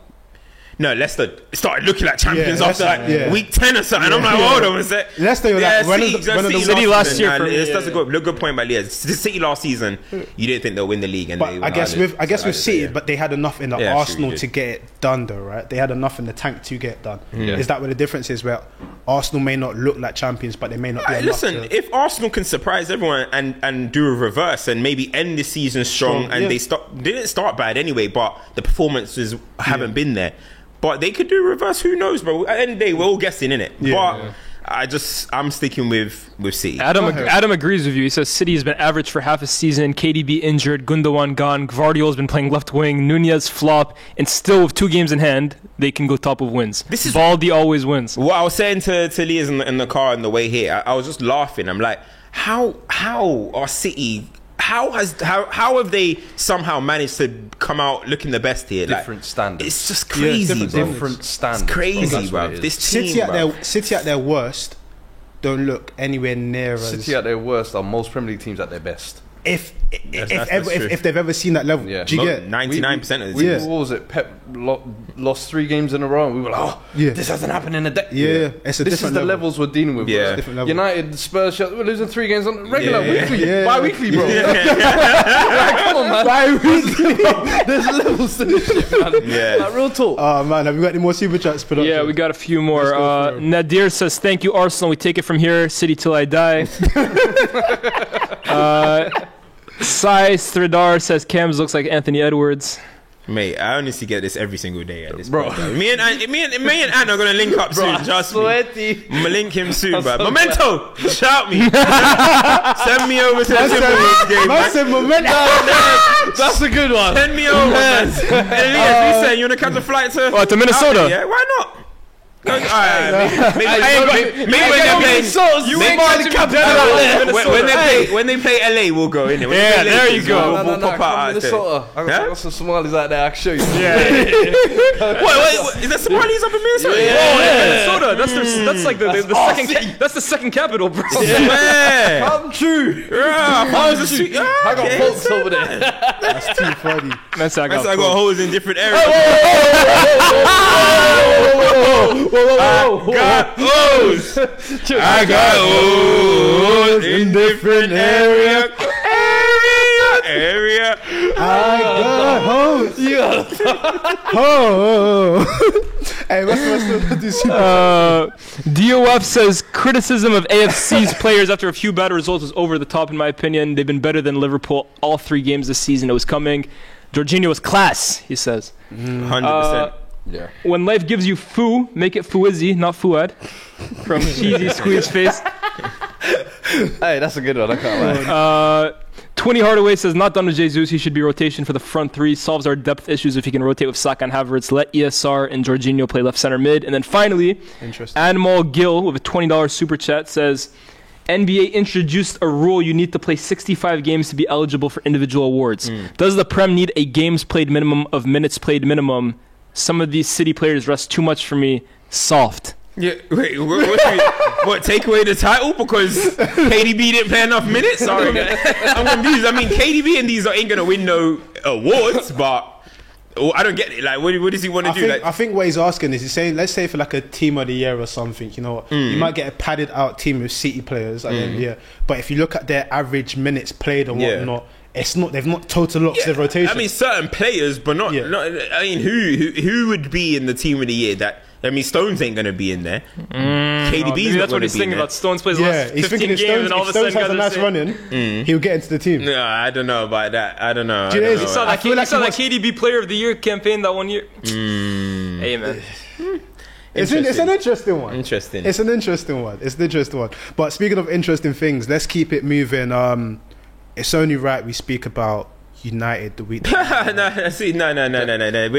No, Leicester started looking like champions Yeah, after like Leicester, week 10 or something. I'm like, hold on a sec. Leicester were like, when is the- when are the- City last year for me, That's a good point by Leah. City last season, you didn't think they'll win the league, and But they I guess with City, yeah. but they had enough in the Yeah, true, Arsenal you did. to get it done, though, right? They had enough in the tank to get it done. Yeah. Is that where the difference is? Where Arsenal may not look like champions, but they may not. Be Hey, enough listen, to- if Arsenal can surprise everyone and do a reverse and maybe end the season strong, Strong, and yeah. they didn't start bad anyway, but the performances haven't been there. But they could do a reverse. Who knows, bro? At the end of the day, we're all guessing, innit? Yeah. But I'm sticking with City. Adam agrees with you. He says City has been average for half a season. KDB injured, Gundogan gone, Gvardiol's been playing left wing, Nunez flop, and still with 2 games in hand, they can go top of wins. This is- Baldy always wins. What I was saying to Leah's in the car on the way here, I was just laughing. I'm like, how are City? How have they somehow managed to come out looking the best here? Different standards. It's just crazy, bro. Different standards. It's crazy, That's bro. what it is. This team, City at their worst don't look anywhere near as City at their worst are most Premier League teams at their best. if that's true. if they've ever seen that level. Yeah. Do you get? 99% of the We, teams. what was it? Pep lost 3 games in a row, and we were like, "Oh, Yeah. this hasn't happened in a decade." Yeah, it's a This is different the level. levels we're dealing with. Yeah. bro. Different level. United, Spurs, Chelsea, we're losing 3 games on regular, Yeah. weekly, Yeah. bi-weekly, bro. Like, come on, man. There's levels to this shit, man. Yeah. Like, real talk. Oh man, have we got any more super chats? Production? Yeah, we got a few more. Let's go for it. Nadir says, "Thank you, Arsenal. We take it from here. City till I die." Sai Stradar says, "Cams looks like Anthony Edwards." Mate, I honestly get this every single day at this Bro. point. Bro. Me and Ant are gonna link up soon. Trust me. Sweaty. I'm gonna link him soon, bro. so Memento, shout me. Send me over to the Timberwolves game, man. Massive momentum. That's a good one. Send me over, man. Hey, Elias, you saying you wanna catch a flight to? Oh, to Minnesota. Yeah, why not? Alright, maybe when they play LA, we'll go in there. Yeah, there you go. We'll pop out. Minnesota. I Huh? got some Somalis out there. I can show you. Wait, is there Somalis up in Minnesota? Minnesota. That's like the second. That's the second capital, bro. Yeah. I'm true. I I got folks over there. That's too funny. That's how I I got. got holes in different areas. I got holes in different area. I got hoes. Hey, what's do super? DOF says criticism of AFC's players after a few bad results was over the top, in my opinion. They've been better than Liverpool all 3 games this season. It was coming. Jorginho was class, he says. 100%. Yeah. When life gives you foo, make it Fuizzi, not Fuad. From Cheesy Squeeze Face. Hey, that's a good one. I can't lie. 20 Hardaway says, not done with Jesus. He should be rotation for the front 3. Solves our depth issues if he can rotate with Saka and Havertz. Let ESR and Jorginho play left center mid. And then finally, Interesting. Animal Gill with a $20 super chat says, NBA introduced a rule you need to play 65 games to be eligible for individual awards. Does the Prem need a games played minimum of minutes played minimum? Some of these City players rest too much for me. Soft. Yeah, wait, what, take away the title because KDB didn't play enough minutes? Sorry, I'm confused. I mean, KDB and these ain't going to win no awards, but I don't get it. Like, what does he want to do? I think what he's asking is, he's saying, let's say for like a team of the year or something, you know, you might get a padded out team with City players, and then, but if you look at their average minutes played and whatnot, it's not. They've not total locked their rotation. I mean, certain players, but not. Yeah. I mean, who would be in the team of the year? That I mean, Stones ain't gonna be in there. KDB's Maybe not that's what gonna he's be in thinking there. about. Stones plays the yeah, last he's 15 thinking games, if and all Stones, of a if sudden Stones has a got nice this. run in, he'll get into the team. No, I don't know about that. I don't know. Do you know, I you don't know. I feel like You saw he that KDB Player of the Year campaign that 1 year. Hey man, It's an interesting one. Interesting. It's an interesting one. It's an interesting one. But speaking of interesting things, let's keep it moving. It's only right we speak about United the week. No. We're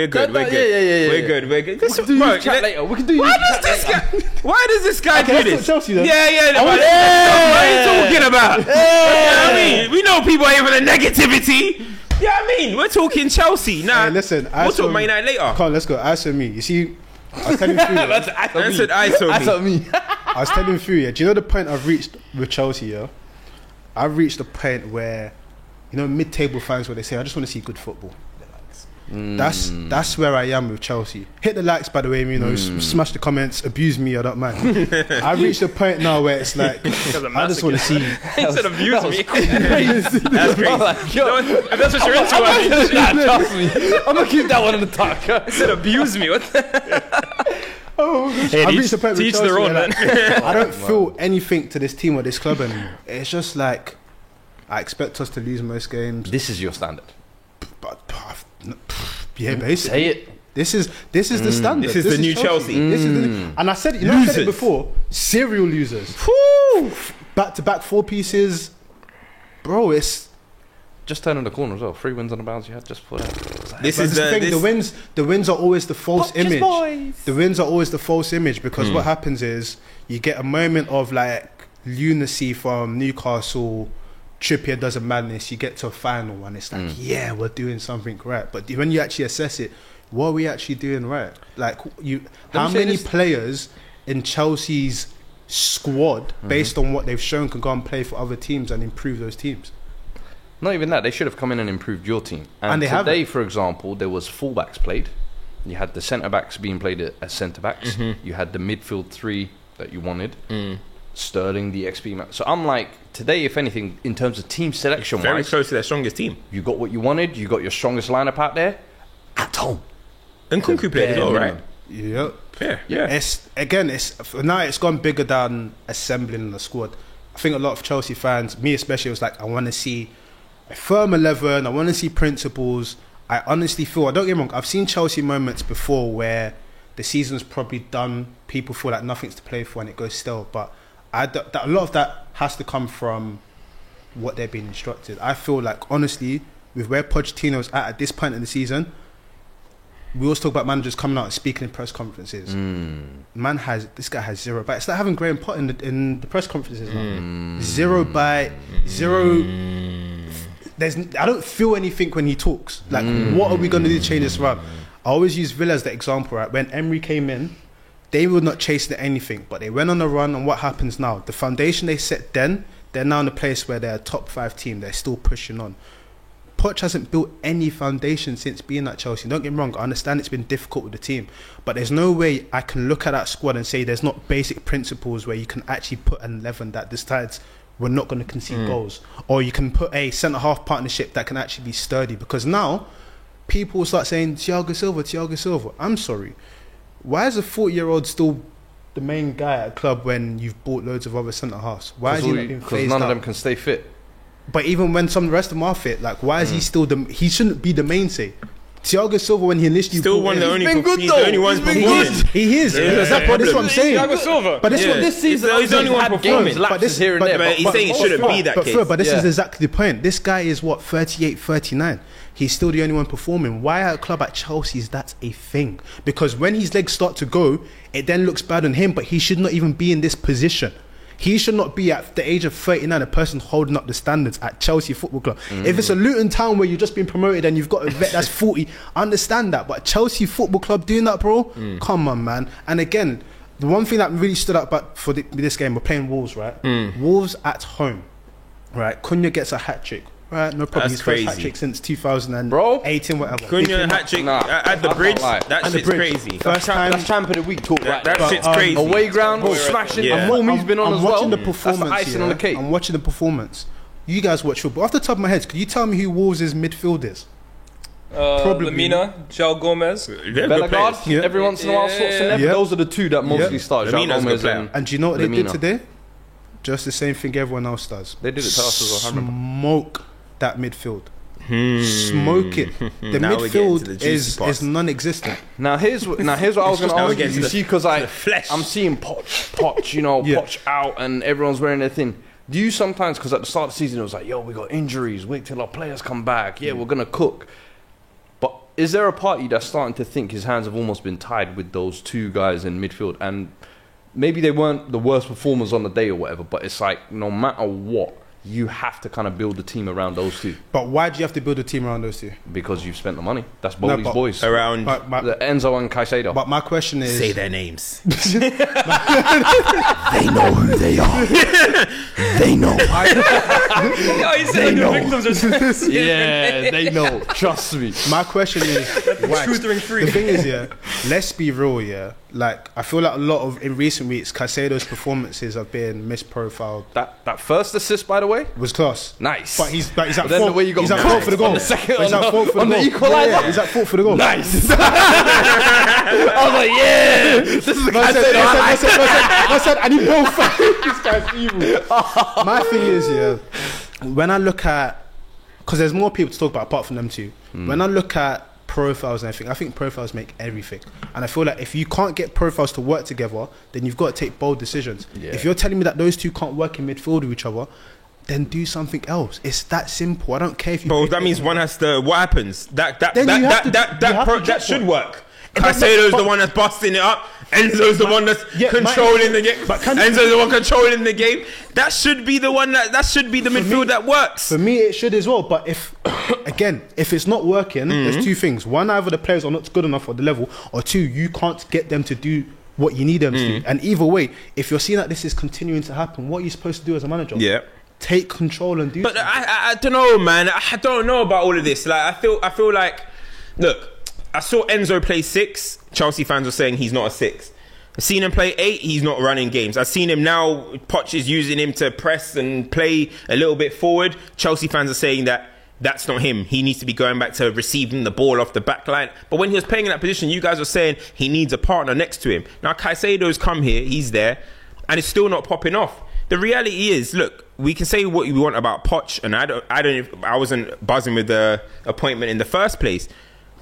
good. We're good. Yeah. We're good. We're good. This, We can do bro, youth chat later. We can do Why youth does chat this later. guy? Why does this guy Okay, do let's this? talk Chelsea then. Yeah. What are you talking about? You know what I mean? We know people are here for the negativity. Yeah, I mean, we're talking Chelsea. Nah, Hey, listen, we'll talk Man United later. Come on, let's go. As for me, you see, I was telling you, I said I told That's me. what me. I was telling you, yeah. Do you know the point I've reached with Chelsea? Yeah, I've reached the point where, you know, mid-table fans where they say, "I just want to see good football." That's where I am with Chelsea. Hit the likes, by the way. You know, smash the comments, abuse me. I don't mind. I've reached a point now where it's like, I just want to see. he said abuse me. That's crazy. Like, yo, If that's what you're into, I mean, trust me. I'm gonna keep that one in the tuck. he said abuse me. What? I've reached a point with teach Chelsea their own, where, man. like, I don't feel anything to this team or this club anymore. It's just like I expect us to lose most games. This is your standard. But yeah, basically, Say it. this is the standard. This is the new Chelsea. This is and I said it. You know, I said it Losers. before. Serial losers. Back to back 4 pieces, bro. It's Just turning the corner as well. 3 wins on the bounce you had just for that. This but is the thing. this, The wins are always the false image. The wins are always the false image because what happens is you get a moment of like lunacy from Newcastle. Trippier does a madness. You get to a final and it's like, yeah, we're doing something right. But when you actually assess it, what are we actually doing right? Like, how me say many this. players in Chelsea's squad, based on what they've shown, can go and play for other teams and improve those teams? Not even that. They should have come in and improved your team. And they today, haven't. for example, there was fullbacks played. You had the centre backs being played as centre backs. You had the midfield 3 that you wanted. Sterling, the XP man. So I'm like, today, if anything, in terms of team selection very wise, close to their strongest team. you got what you wanted. You got your strongest lineup out there at home. And Kunku played as well, right? Yep. Yeah. It's gone bigger than assembling the squad. I think a lot of Chelsea fans, me especially, was like, I want to see a firm 11. I want to see principles. I honestly feel, don't get me wrong, I've seen Chelsea moments before where the season's probably done. People feel like nothing's to play for and it goes stale. But a lot of that has to come from what they're being instructed. I feel like, honestly, with where Pochettino's at this point in the season, we always talk about managers coming out and speaking in press conferences. This guy has 0 bite. It's like having Graham Potter in the press conferences now. 0 bite, 0. I don't feel anything when he talks. Like, what are we going to do to change this around? I always use Villa as the example, right? When Emery came in, they were not chasing anything, but they went on a run, and what happens now? The foundation they set then, they're now in a place where they're a top 5 team. They're still pushing on. Poch hasn't built any foundation since being at Chelsea. Don't get me wrong, I understand it's been difficult with the team, but there's no way I can look at that squad and say there's not basic principles where you can actually put an 11 that decides we're not going to concede goals, or you can put a centre-half partnership that can actually be sturdy, because now people will start saying Thiago Silva. I'm sorry, why is a 40-year-old still the main guy at a club when you've bought loads of other centre-halves? Why is he not being Because phased none out? of them can stay fit. But even when some of the rest of them are fit, like, why is he still he shouldn't be the mainstay. Thiago Silva, when he initially Still one of the only. He's the only one performing. he is. That's what I'm saying. Thiago Silva. But this Yeah. one, This season, He's the only one had performing. games, lapses here and but there. But he's saying it shouldn't be that case. But this Yeah. is exactly the point. This guy is what, 38, 39. He's still the only one performing. Why at a club at Chelsea is that a thing? Because when his legs start to go, it then looks bad on him, but he should not even be in this position. He should not be at the age of 39 a person holding up the standards at Chelsea Football Club. If it's a Luton Town where you've just been promoted and you've got a vet that's 40, I understand that. But Chelsea Football Club doing that, bro? Come on, man. And again, the one thing that really stood out for this game, we're playing Wolves, right? Wolves at home, right? Cunha gets a hat-trick. Right, no problem. That's His crazy. first hat-trick since 2018, whatever. Cunha hat-trick Nah, at the I bridge. can't lie. That At the shit's bridge. crazy. First time. That's champ of the week talk right That there. shit's crazy. Away ground, smashing, Yeah. and form he's been on I'm as well. watching the That's performance. the icing on the cake. I'm watching the performance. You guys watch football. Off the top of my head, could you tell me who Wolves' midfield is? Probably. Lamina, João Gomez. They're good Bellegarde, players. Yeah. every once in a while, Schwarzenegger. Yeah. Those are the two that mostly Yeah. start. João Lamina's a good Gomez player. and And do you know what they did Lamina. today? Just the same thing everyone else does. They did it to us as well. I remember. Smoke that midfield. Smoke it. The Now we're getting to the midfield juicy parts. is non-existent. Now here's what I was going to Now we're ask you. getting to You the- see, because the flesh. I'm seeing Poch, you know, Yeah. Poch out, and everyone's wearing their thing. Do you sometimes, because at the start of the season it was like, yo, we got injuries. Wait till our players come back. Yeah, we're gonna cook. But is there a party that's starting to think his hands have almost been tied with those two guys in midfield? And maybe they weren't the worst performers on the day or whatever, but it's like no matter what, you have to kind of build a team around those two But why do you have to build a team around those two? because you've spent the money. That's No, Bowley's but- boys. Around. The Enzo and Caicedo. But my question is, Say their names. They know who they are. They know. Oh, he said the victims are yeah, they know. Trust me. my question is, why? truth ring free. The thing is, yeah, let's be real, yeah. Like, I feel like a lot of, in recent weeks, Caicedo's performances have been misprofiled. That first assist, by the way, It was class. nice. But he's at Then the fault. way you got He's at nice. fault for the goal. On the second- But he's on at fault for the on the goal. equaliser? Yeah, he's at fault for the goal. Nice. I was like, yeah, this is the I said, I need both. This guy's evil. My thing is, yeah, when I look at, because there's more people to talk about apart from them two. When I look at profiles and everything, I think profiles make everything. And I feel like if you can't get profiles to work together, then you've got to take bold decisions. Yeah. If you're telling me that those two can't work in midfield with each other, then do something else. It's that simple. I don't care if you. Bro, that means one has to. What happens? Then you have to- you have to that drop should one. work. But- Caicedo's the but- one that's busting it up. Enzo's the one that's Yeah, controlling the game. but can- Enzo's the one controlling the game. That should be the one that should be the midfield that works. For me, it should as well. But if, again, if it's not working, there's two things. One, either the players are not good enough for the level, or two, you can't get them to do what you need them to do. And either way, if you're seeing that this is continuing to happen, what are you supposed to do as a manager? Yeah. Take control and do But something. I don't know, man. I don't know about all of this. Like I feel like, look, I saw Enzo play 6. Chelsea fans were saying he's not a 6. I've seen him play 8. He's not running games. I've seen him now. Poch is using him to press and play a little bit forward. Chelsea fans are saying that that's not him. He needs to be going back to receiving the ball off the back line. But when he was playing in that position, you guys were saying he needs a partner next to him. Now Caicedo's come here. He's there, and it's still not popping off. The reality is, look, we can say what we want about Poch, and I wasn't buzzing with the appointment in the first place,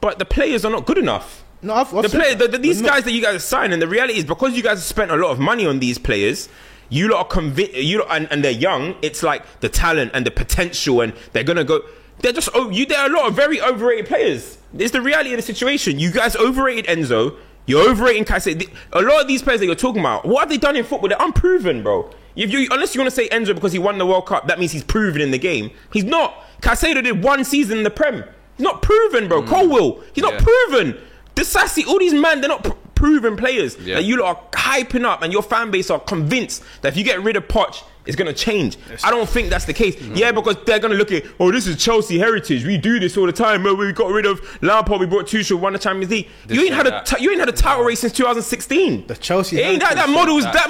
but the players are not good enough. No, I've The said play, that. these They're not. guys that you guys are signing, the reality is because you guys have spent a lot of money on these players, you lot are convinced, and they're young. It's like the talent and the potential, and they're gonna go. They're just there are a lot of very overrated players. It's the reality of the situation. You guys overrated Enzo. You're overrating Caicedo. A lot of these players that you're talking about, what have they done in football? They're unproven, bro. Unless you want to say Enzo because he won the World Cup, that means he's proven in the game. He's not. Caicedo did 1 season in the Prem. He's not proven, bro. Colwill, he's not proven. Disassi, all these men, they're not proven players. Yeah. That you lot are hyping up, and your fan base are convinced that if you get rid of Poch, it's going to change. I don't think that's the case. Yeah, because they're going to look at, oh, this is Chelsea heritage. We do this all the time. Oh, we got rid of Lampard. We brought Tuchel, won the Champions League. You ain't had a title race since 2016. The Chelsea It ain't that heritage-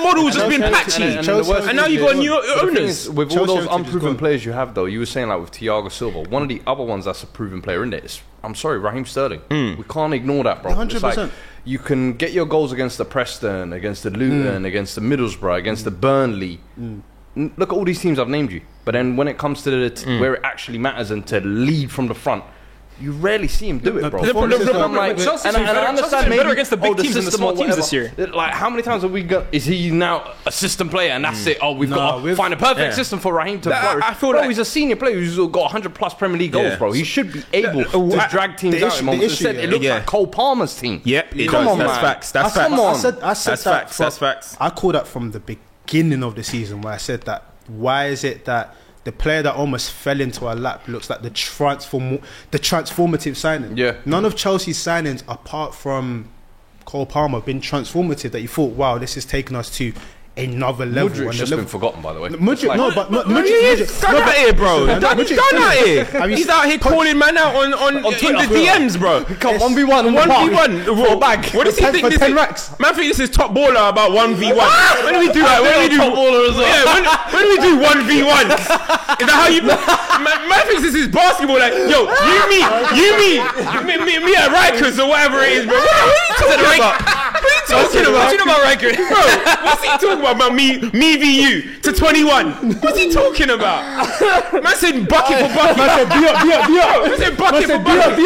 model's just been patchy. And now you got new owners. With all Chelsea those heritage is unproven gone. players you have, though, you were saying like with Thiago Silva, one of the other ones that's a proven player in there is, I'm sorry, Raheem Sterling. We can't ignore that, bro. 100%. It's like, you can get your goals against the Preston, against the Luton, against the Middlesbrough, against the Burnley. Look at all these teams I've named you. But then when it comes to where it actually matters and to lead from the front, you rarely see him do it, bro. performances And are- I'm like, Chelsea's and been I better- understand Chelsea's been maybe better against the big the teams than the system small or teams this whatever. Like, how many times have we got? Is he now a system player and that's it? Oh, we've got to find a perfect system for Raheem to flourish. I feel bro, like- he's a senior player who's got 100+ Premier League goals, Yeah. bro. He should be able to drag teams the out. issue- in moments. the issue, Instead, yeah. it looks Yeah. like Cole Palmer's team. Yep, it Come does. on, That's man. facts. That's Come facts. on. I said That's that facts. from- That's facts. I called that from the beginning of the season where I said that why is it that the player that almost fell into our lap looks like the transformative signing? Yeah. None of Chelsea's signings apart from Cole Palmer been transformative that you thought, wow, this is taking us to another level. Mudrik's and just the been level. forgotten, by the way. Mudryk, no, but Done out here, bro. He's done out here. He's out here calling man out on the DMs, bro. Come 1v1, 1v1. What does he think for this 10 is? racks. Man, think this is top baller about 1v1. When do we do that? When do we do top baller as well? Yeah, when do we do 1v1? Is that how you? Man thinks this is basketball. Like, yo, me at Rikers or whatever it is, bro. What are you talking about? What are you talking about? What you know about Riker? Bro, what's he talking about me v you to 21? What's he talking about? Man said bucket for bucket. Man said, be up. Man said bucket for bucket.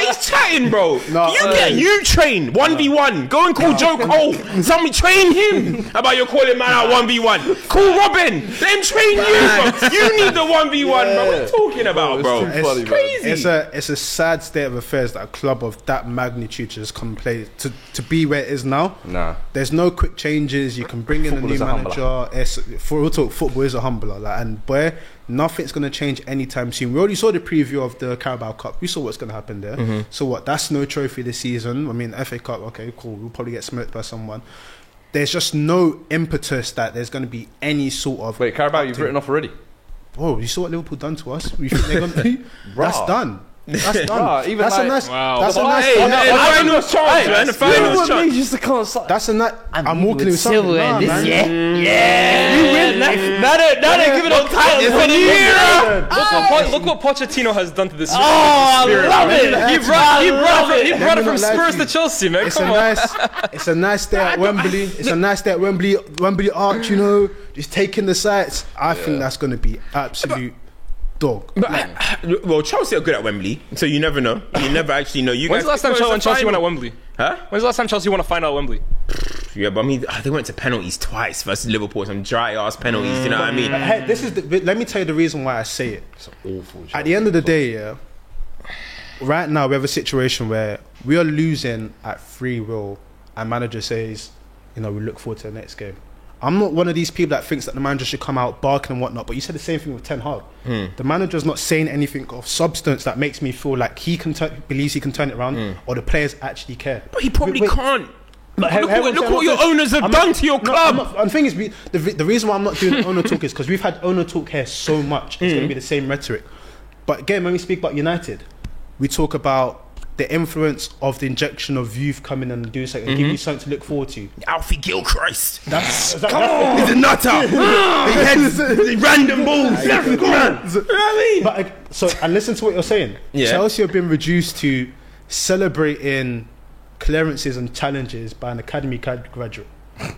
He's chatting, bro. You train 1v1. Go and call Joe Cole. Somebody train him about you're calling man out 1v1. Call Robin. Let him train you, bro. You need the 1v1, bro. What are you talking about, bro? It's crazy. It's a sad state of affairs that a club of that magnitude just come play to be where it is now. Nah. There's no quick changes. You can bring in a new manager. For real talk, football is a humbler. Like, and boy, nothing's going to change anytime soon. We already saw the preview of the Carabao Cup. We saw what's going to happen there. So what? That's no trophy this season. I mean, FA Cup, okay, cool. We'll probably get smoked by someone. There's just no impetus that there's going to be any sort of... Wait, Carabao, you've written off already? Oh, you saw what Liverpool done to us? You think they're going to... That's done. That's done. Even That's like- a nice... Wow. That's a nice... Hey, final chance, man. The final chance. Just to come and start. That's a nice... I'm walking with something. Nah, man. Now they're giving up titles for the year. Look what Pochettino has done to this. I love it. He brought it from Spurs to Chelsea, man. It's Come a on. it's a nice day at Wembley. It's a nice day at Wembley Arch, you know, just taking the sights. I think that's going to be absolute dog. Well, Chelsea are good at Wembley, so you never know. You never actually know. When's the last time Chelsea won at Wembley? Huh? When's the last time Chelsea won a final at Wembley? Yeah, but I mean, they went to penalties twice versus Liverpool. Some dry ass penalties. You know what I mean? Hey, this is let me tell you the reason why I say it. It's awful. At the end of the day, yeah, right now we have a situation where we are losing at free will, and manager says, you know, we look forward to the next game. I'm not one of these people that thinks that the manager should come out barking and whatnot, but you said the same thing with Ten Hag. The manager's not saying anything of substance that makes me feel like he believes he can turn it around, or the players actually care. But he probably can't. Look I'm what your owners have done to your club. And the thing is, the reason why I'm not doing owner talk is because we've had owner talk here so much. It's going to be the same rhetoric. But again, when we speak about United, we talk about the influence of the injection of youth coming in and do something and give you something to look forward to. Alfie Gilchrist. Come on, He's a nutter. He heads random balls. Come on. You know what I mean? But and listen to what you're saying. Yeah. Chelsea have been reduced to celebrating clearances and challenges by an academy graduate.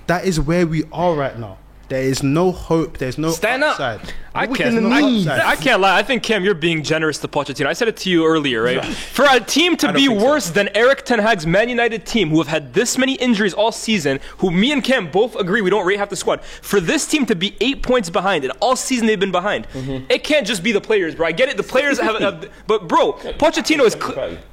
That is where we are right now. There is no hope. There's no Stand up. upside. I There's can't. no upside. I can't lie. I think Cam, you're being generous to Pochettino. I said it to you earlier, right? For a team to don't be think so. worse than Eric Ten Hag's Man United team, who have had this many injuries all season, who me and Cam both agree we don't rate half the squad, for this team to be 8 points behind, and all season they've been behind, it can't just be the players, bro. I get it. The players have but bro, Pochettino is,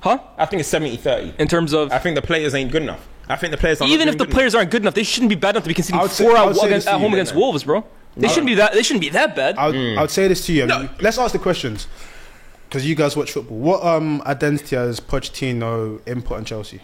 huh? I think it's 70-30. In terms of, I think the players ain't good enough. I think the players are even if the players aren't good enough, they shouldn't be bad enough to be conceding I would say- 4 I would say at this to you, home against Wolves, bro. They shouldn't be that. They shouldn't be that bad. I would say this to you. I mean, let's ask the questions because you guys watch football. What identity has Pochettino input on Chelsea?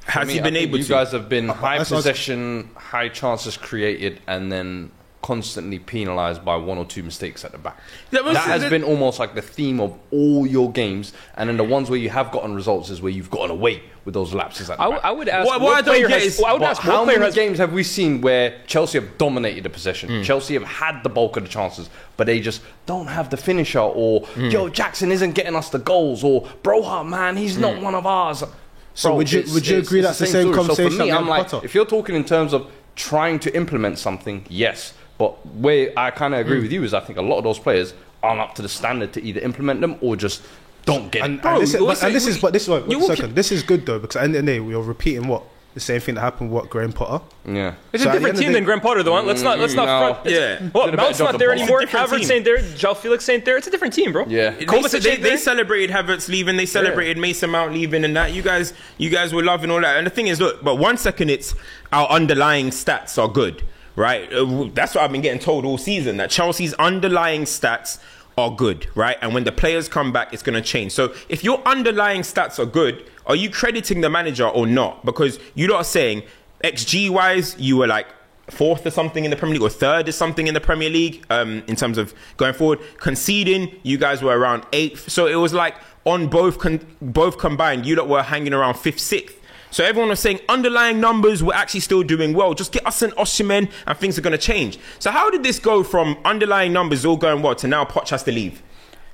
Has he I been think able you to? guys have been high let's ask- possession, high chances created, and then constantly penalised by 1 or 2 mistakes at the back. That has been almost like the theme of all your games, and then the ones where you have gotten results is where you've gotten away with those lapses at the back. I would ask. What I don't get is- How many games have we seen where Chelsea have dominated the possession? Chelsea have had the bulk of the chances, but they just don't have the finisher, or Joe Jackson isn't getting us the goals, or Broha, man, he's not one of ours. So Bro, would you agree that's the same story. conversation So for me, that I'm we like, had Potter? if you're talking in terms of trying to implement something, yes. But where I kind of agree with you is I think a lot of those players aren't up to the standard to either implement them or just don't get it. This is good though, because at the end of the day, we're repeating the same thing that happened with Graham Potter. Yeah. It's So a at the different end of team the than day- Graham Potter, though. Let's not no. front. Yeah. Well, Did a better Mount's job not than there Potter. anymore. It's a different Havertz team. ain't there. João Felix ain't there. It's a different team, bro. Yeah. They celebrated Havertz leaving. They celebrated Mason Mount leaving, and that you guys were loving all that. And the thing is, look, but 1 second it's our underlying stats are good, right? That's what I've been getting told all season, that Chelsea's underlying stats are good, right? And when the players come back, it's going to change. So if your underlying stats are good, are you crediting the manager or not? Because you lot are saying XG wise, you were like fourth or something in the Premier League, or third or something in the Premier League, in terms of going forward. Conceding, you guys were around 8th. So it was like on both combined, you lot were hanging around 5th, 6th. So everyone was saying underlying numbers were actually still doing well. Just get us an Osimhen and things are going to change. So how did this go from underlying numbers all going well to now Poch has to leave?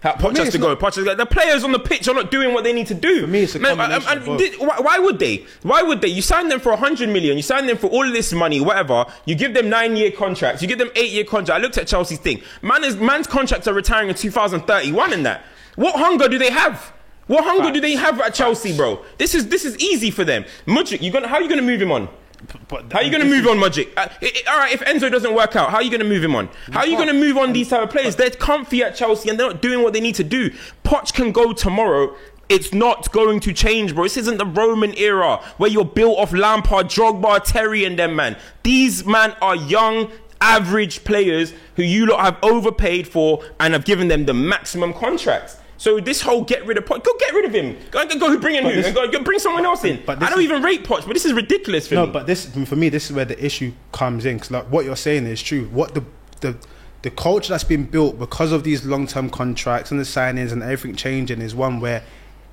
Poch has to go. Poch has to go. The players on the pitch are not doing what they need to do. For me, it's a combination of both. Why would they? Why would they? You sign them for 100 million. You sign them for all of this money, whatever. You give them 9-year contracts. You give them 8-year contracts. I looked at Chelsea's thing. Man's contracts are retiring in 2031 and that. What hunger do they have? What hunger do they have at Chelsea, bro? This is easy for them. Mudryk, how are you going to move him on? How are you going to move on Mudryk? All right, if Enzo doesn't work out, how are you going to move him on? How are you going to move on these type of players? They're comfy at Chelsea and they're not doing what they need to do. Poch can go tomorrow. It's not going to change, bro. This isn't the Roman era where you're built off Lampard, Drogba, Terry and them, man. These, man, are young, average players who you lot have overpaid for and have given them the maximum contracts. So this whole get rid of Poch, go get rid of him. Go bring in who? Go bring someone else in. I don't even rate Poch, but this is ridiculous for me. No, but for me, this is where the issue comes in. Because like what you're saying is true. What the culture that's been built because of these long-term contracts and the signings and everything changing is one where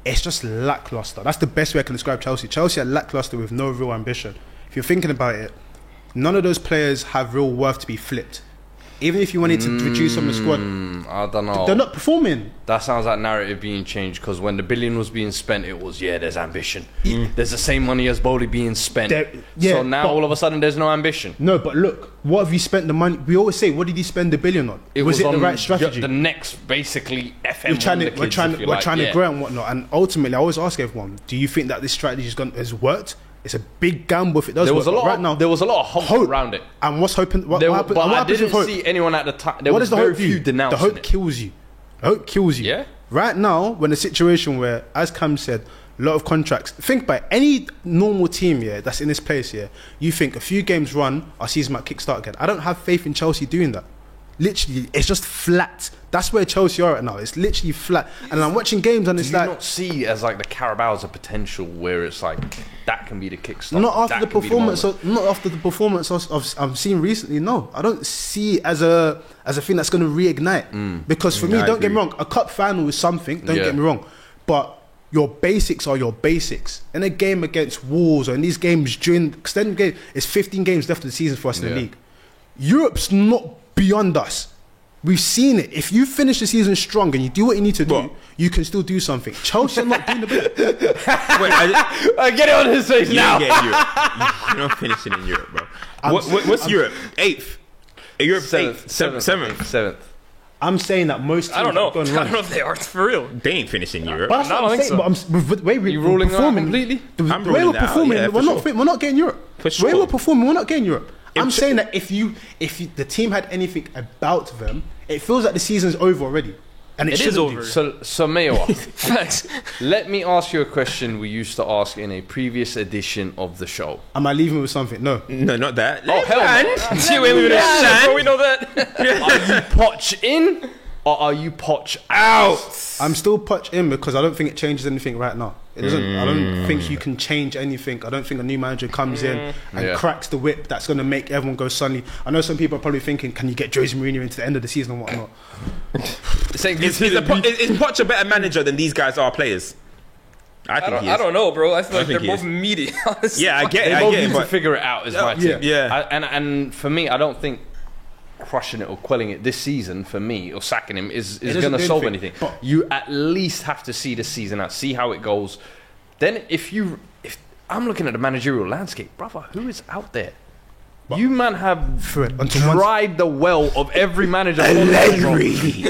it's just lackluster. That's the best way I can describe Chelsea. Chelsea are lackluster with no real ambition. If you're thinking about it, none of those players have real worth to be flipped. Even if you wanted to reduce on the squad, I don't know. They're not performing. That sounds like narrative being changed, because when the billion was being spent, it was, there's ambition. There's the same money as Bowley being spent. So now all of a sudden there's no ambition. No, but look, what have you spent the money? We always say, what did you spend the billion on? Was it the right strategy? The next, basically, FM. We're trying to grow and whatnot. And ultimately, I always ask everyone, do you think that this strategy has worked? It's a big gamble if it does there work. There was a lot of hope around it. And what's hoping? What happens? But I happens didn't with hope? see anyone at the time. There What was does the very hope few do? denouncing The hope it. kills you. The hope kills you. Yeah. Right now, when a situation where, as Cam said, a lot of contracts. Think by any normal team, that's in this place, you think a few games run, our season might kickstart again. I don't have faith in Chelsea doing that. Literally, it's just flat. That's where Chelsea are right now. It's literally flat. And I'm watching games and it's like, not see as like the Carabao as a potential where it's like that can be the kickstart. Not after the performance. Not after the performance I've seen recently. No, I don't see it as a thing that's going to reignite. Because for me, don't get me wrong, a cup final is something. Don't get me wrong, but your basics are your basics. In a game against Wolves or in these games during extended game, it's 15 games left of the season for us in the league. Europe's not beyond us. We've seen it. If you finish the season strong and you do what you need to do, you can still do something. Chelsea are not doing the bit. Wait, I get it on his face now. You're not finishing in Europe, bro. What's Europe? 8th. Europe 8th. 7th. I'm saying that most teams I don't know. have gone I don't know if they are for real. They ain't finishing Europe. But that's I what I'm don't saying. think But the way we're ruling them out performing completely? The I'm way ruling we're that out, performing, yeah, for we're not getting Europe. For The way sure. we're performing, we're not getting Europe. I'm saying that if the team had anything about them, it feels like the season's over already. And it is shouldn't over. do. So Mayo, Facts. let me ask you a question we used to ask in a previous edition of the show. Am I leaving with something? No. No, not that. Oh, hell no. See, we leave it at bro. We know that. Are you Poch in or are you Poch out? I'm still Poch in because I don't think it changes anything right now. It doesn't. I don't think you can change anything. I don't think a new manager comes in and cracks the whip that's going to make everyone go suddenly. I know some people are probably thinking, can you get Jose Mourinho into the end of the season and whatnot? Is Poch a better manager than these guys are players? I think he is. I don't know, bro. I feel like think they're he both is. meaty. Honestly. Yeah, I get They it. both I get need it. to But figure it out, is my take. yeah. And for me, I don't think crushing it or quelling it this season for me or sacking him is doesn't going to do solve anything. anything. You at least have to see the season out, see how it goes. Then if I'm looking at the managerial landscape, brother, who is out there? You man have dried the well of every manager. Allegri. He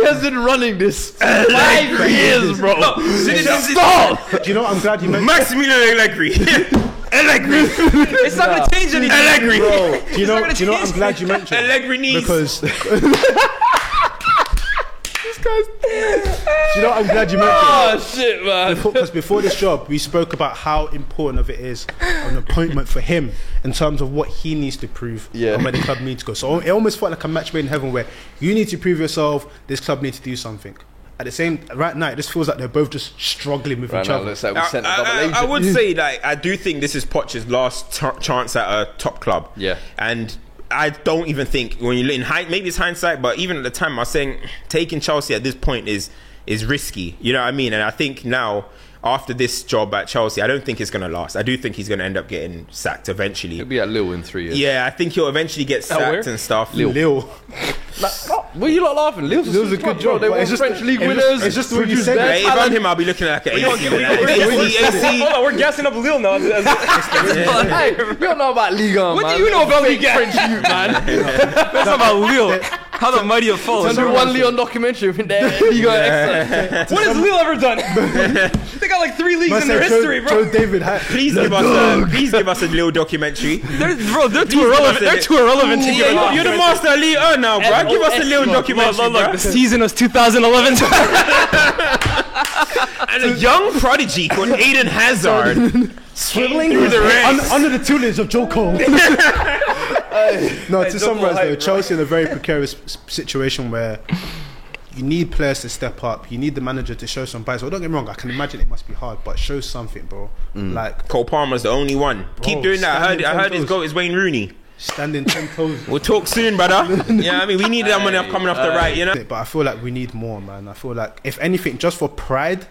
has been running this 5 years, bro. Stop. Do you know what I'm glad you mentioned? Maximiliano Allegri. It's not going to change anything. Allegri. Do you know what I'm glad you mentioned? Allegri needs. Because do you know what I'm glad you mentioned? Oh shit, man. Because before this job, we spoke about how important of it is an appointment for him in terms of what he needs to prove and where the club needs to go. So it almost felt like a match made in heaven where you need to prove yourself, this club needs to do something. at the same right now, it just feels like they're both just struggling with Right each now, other. looks like we sent a double agent. I would say, like, I do think this is Poch's last chance at a top club. Yeah. And I don't even think, when you look in maybe it's hindsight, but even at the time, I was saying taking Chelsea at this point is risky. You know what I mean? And I think now, after this job at Chelsea, I don't think it's going to last. I do think he's going to end up getting sacked eventually. He'll be at Lille in 3 years. Yeah, I think he'll eventually get sacked where? and stuff. Lille. What are you lot laughing? Lille's a good job. job, They but won it's just- French league it's winners. just- it's just what you said. Hey, if I'm him, I'll be looking like an AC. Hold on, we're gassing up Lille now. Hey, you don't know about Ligue 1, What man. do you know about Ligue 1? French youth, man. That's not about Lille. How the mighty have fallen. Number one Leon documentary in there. Ligue 1 excellent. What has Lille ever done? They got like 3 leagues in their history, bro. Joe David Please give us a little documentary. They're too irrelevant. They're too irrelevant to give it up. You're the master of League 1 now, bro. Give us a little documentary, Look, bro. the season was 2011. And a young prodigy called Aiden Hazard swiveling through the ranks. under the tutelage of Joe Cole. No, to summarize though, Chelsea in a very precarious situation where you need players to step up. You need the manager to show some bias. Well, don't get me wrong, I can imagine it must be hard, but show something, bro. Like Cole Palmer's the only one. Keep doing that. I heard his goal is Wayne Rooney. standing 10 toes. We'll talk soon, brother. Yeah, I mean, we need that money coming off the right, you know. But I feel like we need more, man. I feel like if anything, just for pride,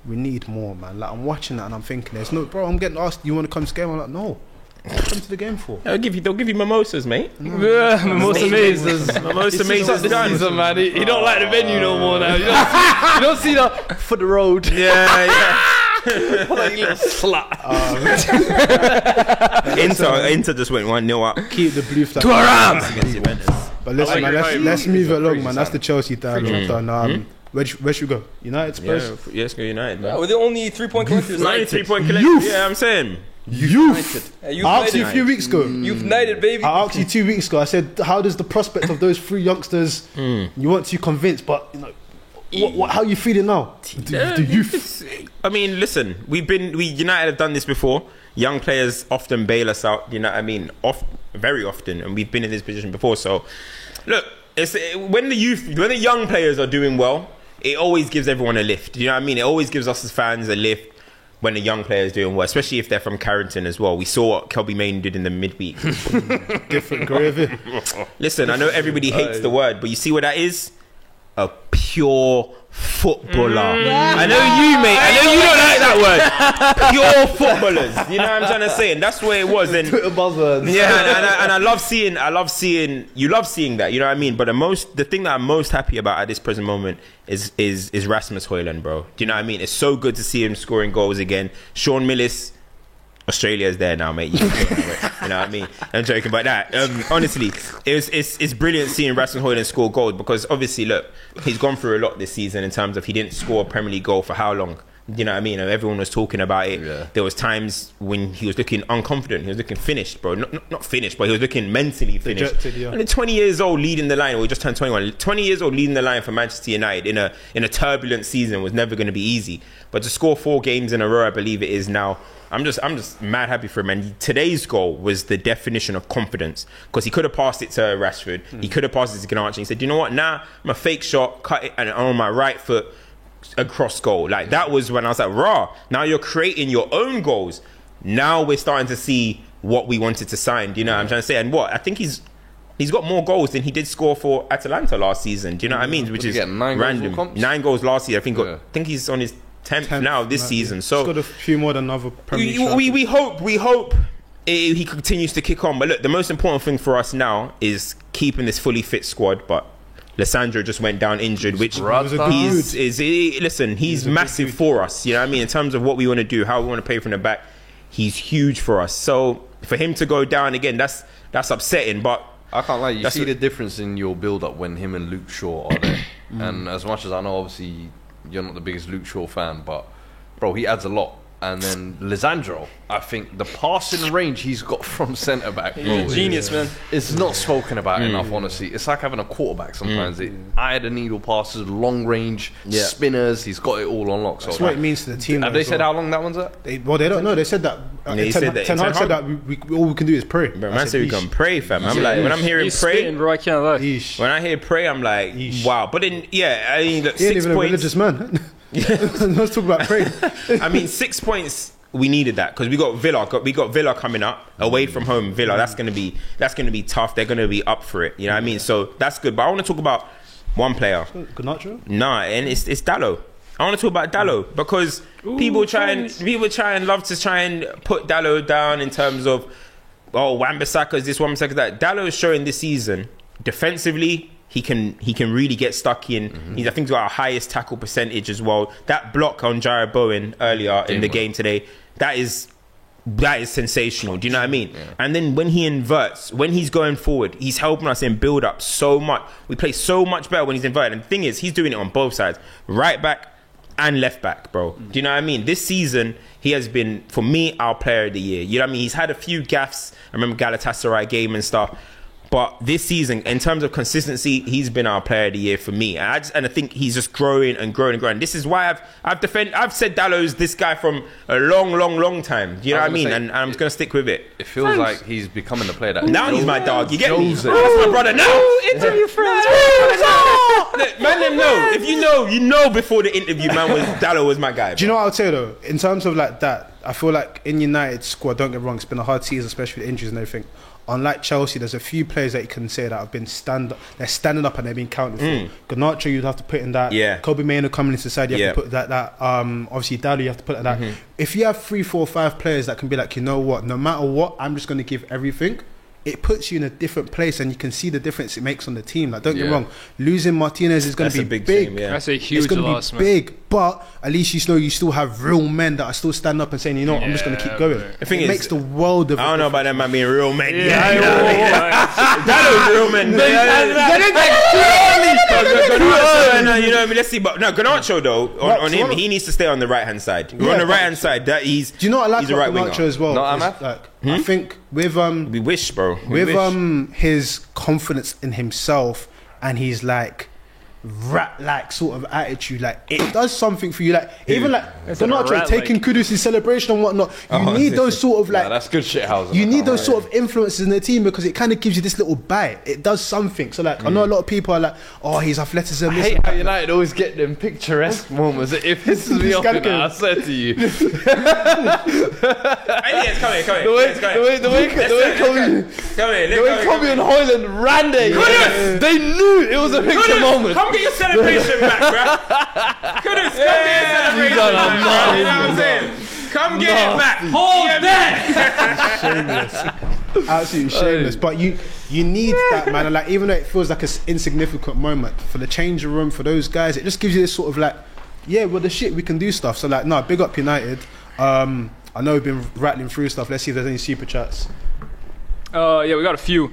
we need more, man. Like I'm watching that and I'm thinking, there's no, bro. I'm getting asked, you want to come to the game? I'm like, no. What come to the game for? They'll give you mimosas, mate. Mimosa mazes. Mimosa mazes done. Season, man. He don't like the venue no more now. You don't see the for the road. Yeah. Like little slut. Inter just went 1-0 up. Keep the blue flag. Against Juventus. But listen, I like man, your let's hype. move it along, Crazy man. That's the sound. Chelsea dialogue done. Where should we go? United, Spurs? Yeah, let's go United, man. We're the only 3-point collectors. 93-point collective. Yeah, I'm saying. Youth. Youth I asked you a United. few weeks ago. Youth United, baby. I asked you 2 weeks ago. I said, how does the prospect of those 3 youngsters? You weren't too convinced, but you know, how are you feeling now? The youth. I mean, listen, United have done this before. Young players often bail us out. You know what I mean? Very often, and we've been in this position before. So, look, when the young players are doing well, it always gives everyone a lift. You know what I mean? It always gives us as fans a lift when the young players doing well, especially if they're from Carrington as well. We saw what Kelby Main did in the midweek. Different gravy. Listen, I know everybody hates the word, but you see what that is? A pure footballer. I know you, mate. I know you don't like that word. Pure footballers. You know what I'm trying to say? And that's where it was. And yeah, and I love seeing. You love seeing that. You know what I mean? But the thing that I'm most happy about at this present moment is Rasmus Højlund, bro. Do you know what I mean? It's so good to see him scoring goals again. Sean Millis. Australia's there now, mate. You know what I mean? I'm joking about that. Honestly, it's brilliant seeing Rasmus Højlund score goals because obviously, look, he's gone through a lot this season in terms of he didn't score a Premier League goal for how long? You know what I mean? And everyone was talking about it. Yeah. There was times when he was looking unconfident. He was looking finished, bro. Not finished, but he was looking mentally finished. Dejected, yeah. And then 20 years old leading the line, or he just turned 21. 20 years old leading the line for Manchester United in a turbulent season was never going to be easy. But to score 4 games in a row, I believe it is now. I'm just mad happy for him. And today's goal was the definition of confidence because he could have passed it to Rashford. He could have passed it to Ganache. He said, you know what? Nah, I'm a fake shot, cut it, and on my right foot, across goal. Like that was when I was like, rah, now you're creating your own goals. Now we're starting to see what we wanted to sign. Do you know what I'm trying to say? And I think he's got more goals than he did score for Atalanta last season. Do you know what I mean? Which is random. 9 goals last year. I think he's on his 10th now this season. So he's got a few more than other Premier League. we hope he continues to kick on. But look, the most important thing for us now is keeping this fully fit squad. But Lissandro just went down injured, which he's massive for us. You know what I mean? In terms of what we want to do, how we want to play from the back, he's huge for us. So for him to go down again, that's upsetting. But I can't lie, you see the difference in your build-up when him and Luke Shaw are there. And as much as I know, obviously, you're not the biggest Luke Shaw fan, but, bro, he adds a lot. And then Lisandro, I think the passing range he's got from centre back, He's a genius, man. it's not spoken about enough. Honestly, it's like having a quarterback. Sometimes eye the needle passes, long range spinners. He's got it all on lock. So That's what it means to the team. have they said how long that one's at? They don't know. They said that. He said that- Ten Hag said that all we can do is pray. Bro, I man said we "Yeesh." can pray, fam. I'm like, when I'm hearing He's pray, spitting, bro. I can't lie. Yeesh. when I hear pray, I'm like, wow. But then, yeah, I mean, look, He ain't 6 even a points. religious man. Let's talk about prayer. I mean, 6 points. We needed that because we got Villa coming up away from home. Villa, that's gonna be tough. They're gonna be up for it. You know what I mean? So that's good. But I want to talk about one player. Garnacho? Nah, and it's Dalot. I want to talk about Dalot because people try and love to try and put Dalot down in terms of Wan-Bissaka's this, Wan-Bissaka's that. Dalot is showing this season defensively. He can really get stuck in. I think he's got our highest tackle percentage as well. That block on Jared Bowen earlier in the game today, that is sensational. Do you know what I mean? Yeah. And then when he inverts, when he's going forward, he's helping us in build up so much. We play so much better when he's inverted. And the thing is, he's doing it on both sides, right back and left back, bro. Do you know what I mean? This season, he has been, for me, our player of the year. You know what I mean? He's had a few gaffes. I remember Galatasaray game and stuff. But this season, in terms of consistency, he's been our player of the year for me. And I think he's just growing and growing and growing. This is why I've said Dalot's this guy from a long time. Do you know what I mean? And I'm just going to stick with it. It feels like he's becoming the player that Now he's my dog. You get me? Jose. That's my brother now. Interview friends. Look, man, them know. If you know before the interview, Dalot was my guy. Do you know what I would say though? In terms of like that, I feel like in United's squad, don't get me wrong, it's been a hard season, especially with injuries and everything. Unlike Chelsea, there's a few players that you can say that have been they're standing up and they've been counted for. Garnacho, you'd have to put in that. Yeah. Kobe Mainoo coming into the side, you have to put that. Obviously Dalot, you have to put in that. If you have 3, 4, 5 players that can be like, you know what, no matter what, I'm just going to give everything. It puts you in a different place, and you can see the difference it makes on the team. Like, don't get me wrong, losing Martinez is going to be big. Shame, yeah. That's a huge It's going to loss, be man. big, but at least you know you still have real men that are still standing up and saying, you know what, I'm just going to keep going. The thing It is, makes the world of. I don't know about that man being real men. Yeah, Yeah, you know what I mean? Dalot's real men. You know what I mean? Let's see. But no, Garnacho though, on him, he needs to stay on the right hand side. On the right hand side, that he's. Do you know what I like he's a about right Garnacho winger. as well? No, Is, Ahmad? like, I think with We wish, bro. We wish. his confidence in himself and his like rat-like sort of attitude, like it does something for you. Like even like It's a Garnacho rat-like. taking Kudus' celebration and whatnot. You need those sort of like. Nah, that's good shit, Hauser. You need those sort of influences in the team because it kind of gives you this little bite. It does something. So like I know a lot of people are like, oh, his athleticism. I this hate and how that. United always get them picturesque moments. It pisses me off. gotta You know, go. I said to you, Yes, come here. the way Kobe and Hoyland ran there, they knew it was a picture moment. Come get your celebration back, bro. Kudus, come get your celebration done back, a bro. lot. You know what I'm saying? Come get it back. Hold that. Absolutely shameless, but you need that, man. And like even though it feels like an insignificant moment for the changing room for those guys, it just gives you this sort of like, yeah, well the shit we can do stuff. So like, no, big up United. I know we've been rattling through stuff. Let's see if there's any super chats. Yeah, we got a few.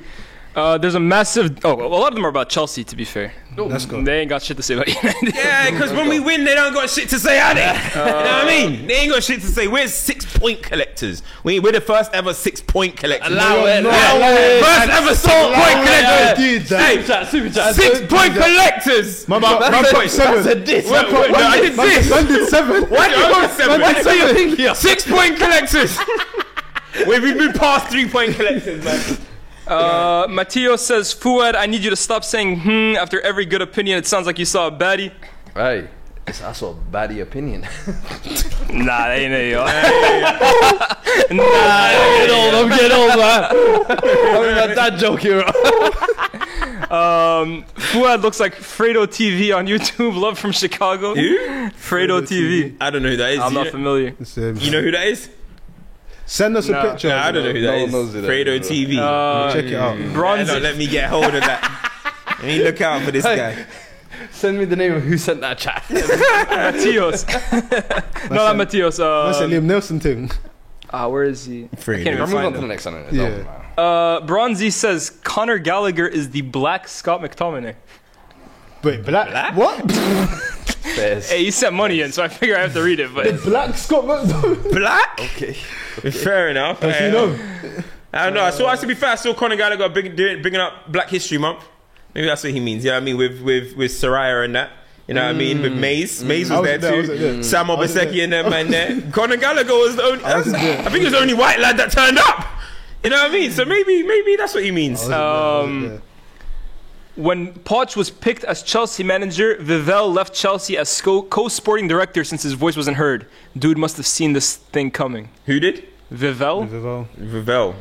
There's a massive. A lot of them are about Chelsea. To be fair, Let's go. they ain't got shit to say about United. Yeah, because when we win, they don't got shit to say, are they? You know what I mean? They ain't got shit to say. We're 6-point collectors. We're the first ever 6-point collectors. First ever 6-point collectors. Hey, Super chat. 6-point collectors. My point 7. said this. Wait, no, I did this. Man did 7. Why did you go 7? Why did you think here? 6-point collectors. We've been past 3-point collectors, man. Matteo says, Fuad, I need you to stop saying after every good opinion. It sounds like you saw a baddie. Hey, it's also a baddie opinion. Nah, that ain't it, yo. I'm getting old, man. I'm in my dad joke here. Fuad looks like Fredo TV on YouTube. Love from Chicago. Who? Fredo TV. I don't know who that is. I'm not familiar. You know who that is? Send us a picture. Nah, I don't know who that No is. one knows who that Fredo is, TV. Check it out. Bronze. Don't let me get hold of that. Let me look out for this guy. Send me the name of who sent that chat. Mateos. No, not Mateos. That's a Liam Nelson thing. Where is he? Fredo. I can't even Move on find to the him. next one. Yeah. Bronzy says Conor Gallagher is the black Scott McTominay. Wait, black? What? Bears. Hey, you sent money in, so I figure I have to read it. But Black Scott McDonald. Black? Okay. Fair enough. You know. I don't know. I saw, to be fair, I saw Conor Gallagher bringing up Black History Month. Maybe that's what he means. You know what I mean? With Soraya and that. You know what I mean? With Maze. Maze was there too. Sam Obaseki and them man there. Conor Gallagher was the only. I think he was the only white lad that turned up. You know what I mean? So maybe that's what he means. when Poch was picked as Chelsea manager, Vivell left Chelsea as co-sporting director since his voice wasn't heard. Dude must have seen this thing coming. Who did? Vivell? Vivell.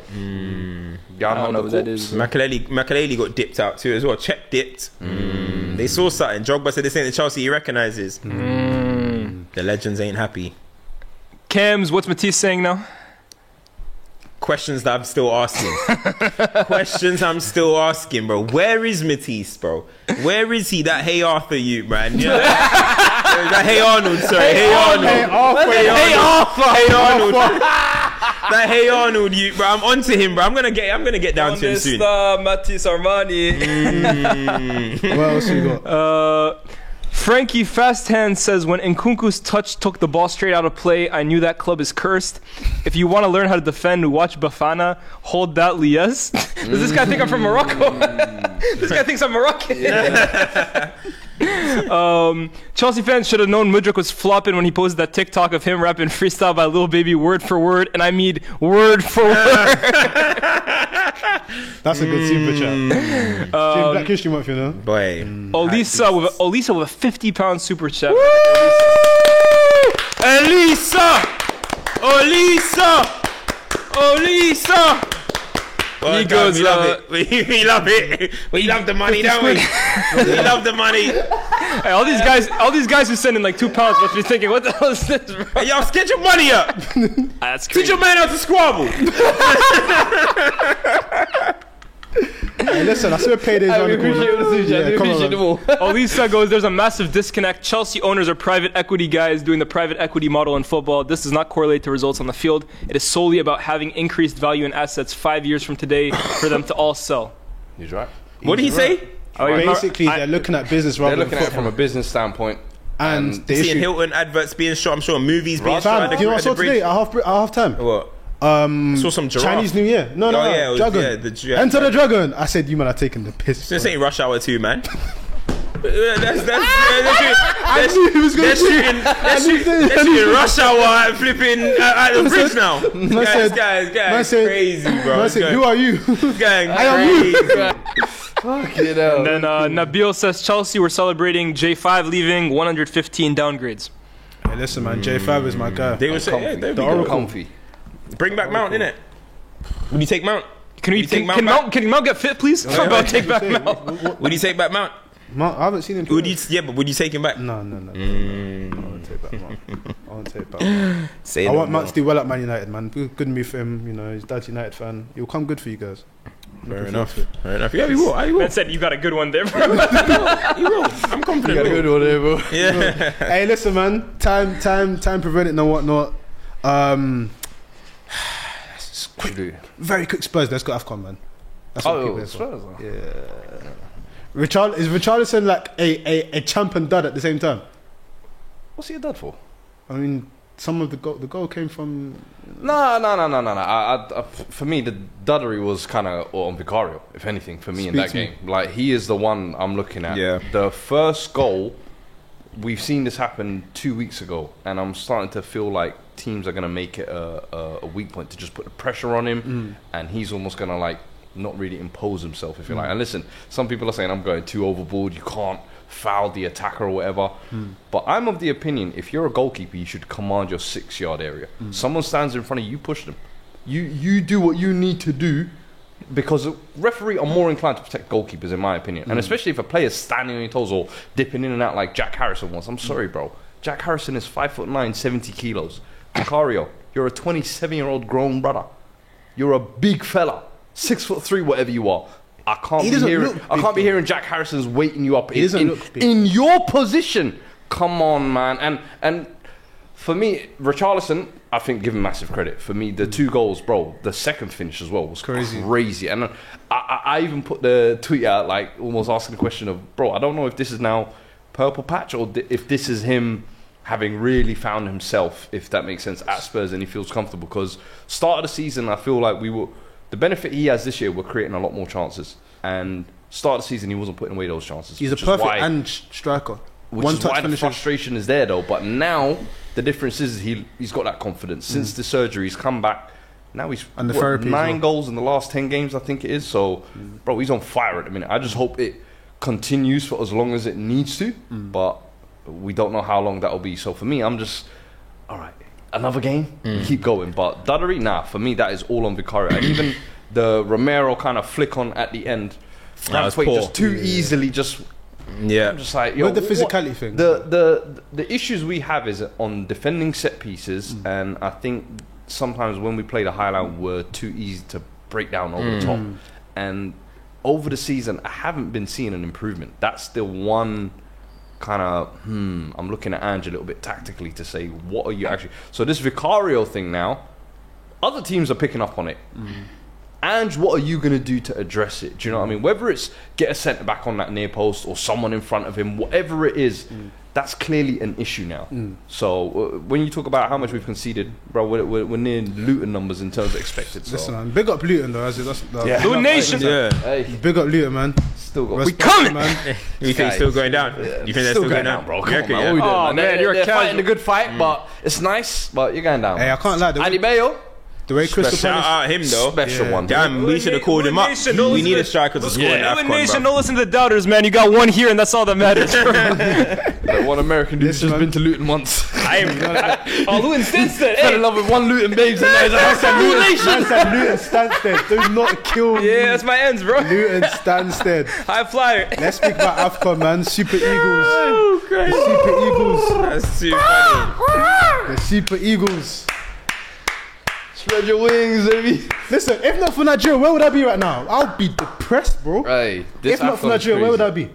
I don't know what that is. Makelele got dipped out too as well. Czech dipped. They saw something. Drogba said this ain't the Chelsea he recognises. The legends ain't happy. Cams, what's Matisse saying now? Questions that I'm still asking. Questions I'm still asking, bro. Where is Matisse, bro? Where is he? That Hey Arthur you, man. Yeah. That Hey Arnold, sorry. Hey Arnold. Hey Arnold. That Hey Arnold you, bro. I'm onto him, bro. I'm gonna get down to him soon. Matisse Armani. What else you got? Frankie Fasthand says, when Nkunku's touch took the ball straight out of play, I knew that club is cursed. If you want to learn how to defend, watch Bafana. Hold that, Lies. Does this guy think I'm from Morocco? This guy thinks I'm Moroccan. Chelsea fans should have known Mudryk was flopping when he posted that TikTok of him rapping freestyle by Lil Baby word for word, and I mean word for word. That's a good super chat. Black History Month, you know. Boy. Olisa with a £50 super chat. Olisa! Well, He goes, we love it. We love it. We love the money, don't we? We love the money. Hey, all these guys who send in like £2 must be thinking, what the hell is this, bro? Hey, y'all, get your money up. That's Teach crazy. your man how to squabble. Hey, listen, I saw paydays on the corner. Olisa goes, there's a massive disconnect. Chelsea owners are private equity guys doing the private equity model in football. This does not correlate to results on the field. It is solely about having increased value in assets 5 years from today for them to all sell. He's right. What did he say? Basically, they're looking at business rather They're than looking at it football. from a business standpoint. And the Seeing issue, Hilton adverts being shot, I'm sure movies being shot. fam, you know what I saw today at half time? What? Saw some giraffe. Chinese New Year. No, it was- Dragon. yeah, the giraffe. Enter the Dragon. I said, you man are taking the piss. This ain't Rush Hour 2, man. They're shooting Rush Hour and flipping at the bridge now. Guys, crazy, bro. I said, who are you? I am you. And then Nabil says, Chelsea were celebrating J5 leaving, 115 downgrades. Hey, listen, man, J5 is my guy. They were saying, The Oracle. Comfy. bring back Mount, innit? Would you take Mount? Can Mount get fit, please? How about take back Mount? Would you take back Mount? I haven't seen him. But would you take him back? No. I won't take back Mount. I won't take back Mount. Say I no want more. Mount to do well at Man United, man. Good move for him. You know, he's dad's United fan. He'll come good for you guys. Fair enough. Yeah, he will. Man said, you got a good one there, bro. He will. I'm confident. He will. one there, bro. Yeah. Hey, listen, man. Time preventing and whatnot. Very quick Spurs. Let's go AFCON, man. That's what people are for. Yeah. Is Richarlison like a champ and dud at the same time? What's he a dud for? I mean, some of the goal came from. No. For me, the duddery was kind of on Vicario, if anything, for me in that game. Like, he is the one I'm looking at. Yeah. The first goal, we've seen this happen 2 weeks ago, and I'm starting to feel like teams are going to make it a weak point to just put the pressure on him, and he's almost going to, like, not really impose himself, if you like. And listen, some people are saying I'm going too overboard, you can't foul the attacker or whatever. But I'm of the opinion, if you're a goalkeeper, you should command your 6-yard area. Someone stands in front of you, you push them. You do what you need to do, because referees are more inclined to protect goalkeepers, in my opinion. And especially if a player's standing on your toes or dipping in and out like Jack Harrison was. I'm sorry, bro. Jack Harrison is 5'9", 70 kilos. Vicario, you're a 27-year-old grown brother. You're a big fella. 6'3", whatever you are. I can't be hearing Jack Harrison's weighting you up in your position. Come on, man. And for me, Richarlison, I think, give him massive credit. For me, the 2 goals, bro, the second finish as well was crazy. And I even put the tweet out, like, almost asking the question of, bro, I don't know if this is now purple patch, or if this is him having really found himself, if that makes sense, at Spurs, and he feels comfortable. Because start of the season, I feel like the benefit he has this year, we're creating a lot more chances. And start of the season, he wasn't putting away those chances. He's a perfect striker. Which is why the frustration is there, though. But now the difference is he's got that confidence. Since the surgery, he's come back. Now he's and the therapy 9 goals in the last 10 games, I think it is. So, bro, he's on fire at the minute. I just hope it continues for as long as it needs to. But we don't know how long that will be. So for me, I'm just, all right, another game, keep going. But Duddery, nah, for me, that is all on Vicario. And even the Romero kind of flick on at the end, that was poor. Just too easily, just... Yeah, I'm just like, yo, with the physicality thing. The issues we have is on defending set pieces, and I think sometimes when we play the high line, we're too easy to break down over the top. And over the season, I haven't been seeing an improvement. That's the one kind of I'm looking at Ange a little bit tactically to say, what are you actually? So this Vicario thing now, other teams are picking up on it. Ange, what are you going to do to address it? Do you know what I mean? Whether it's get a centre back on that near post or someone in front of him, whatever it is, that's clearly an issue now. So when you talk about how much we've conceded, bro, we're near Luton numbers in terms of expected. So. Listen, man, big up Luton though. Luton Nation. Hey, big up Luton, man. Still got we coming, man. You think it's still going down? You think they're still going down, bro? Come on, man. Oh man, you're fighting a good fight, but it's nice, but you're going down. Hey, I can't lie. Adebayo. The way Crystal Shout out him though. Special one. Damn, we should have called him up. We need a striker to score in Luton AFCON, Nation, bro. don't listen to the doubters, man. You got one here, and that's all that matters. Like one American dude's just been to Luton once. Oh, Luton Stansted. Fell in love with one Luton babes, and he's like, Luton Nation. Luton Stansted. Do not kill me. Yeah, that's my ends, bro. Luton Stansted. High flyer. Let's speak about AFCON, man. Super Eagles. Oh, crazy. Super Eagles. That's too funny. The Super Eagles. Spread your wings, baby. Listen, if not for Nigeria, where would I be right now? I'll be depressed, bro. Hey, If not for Nigeria, where would I be?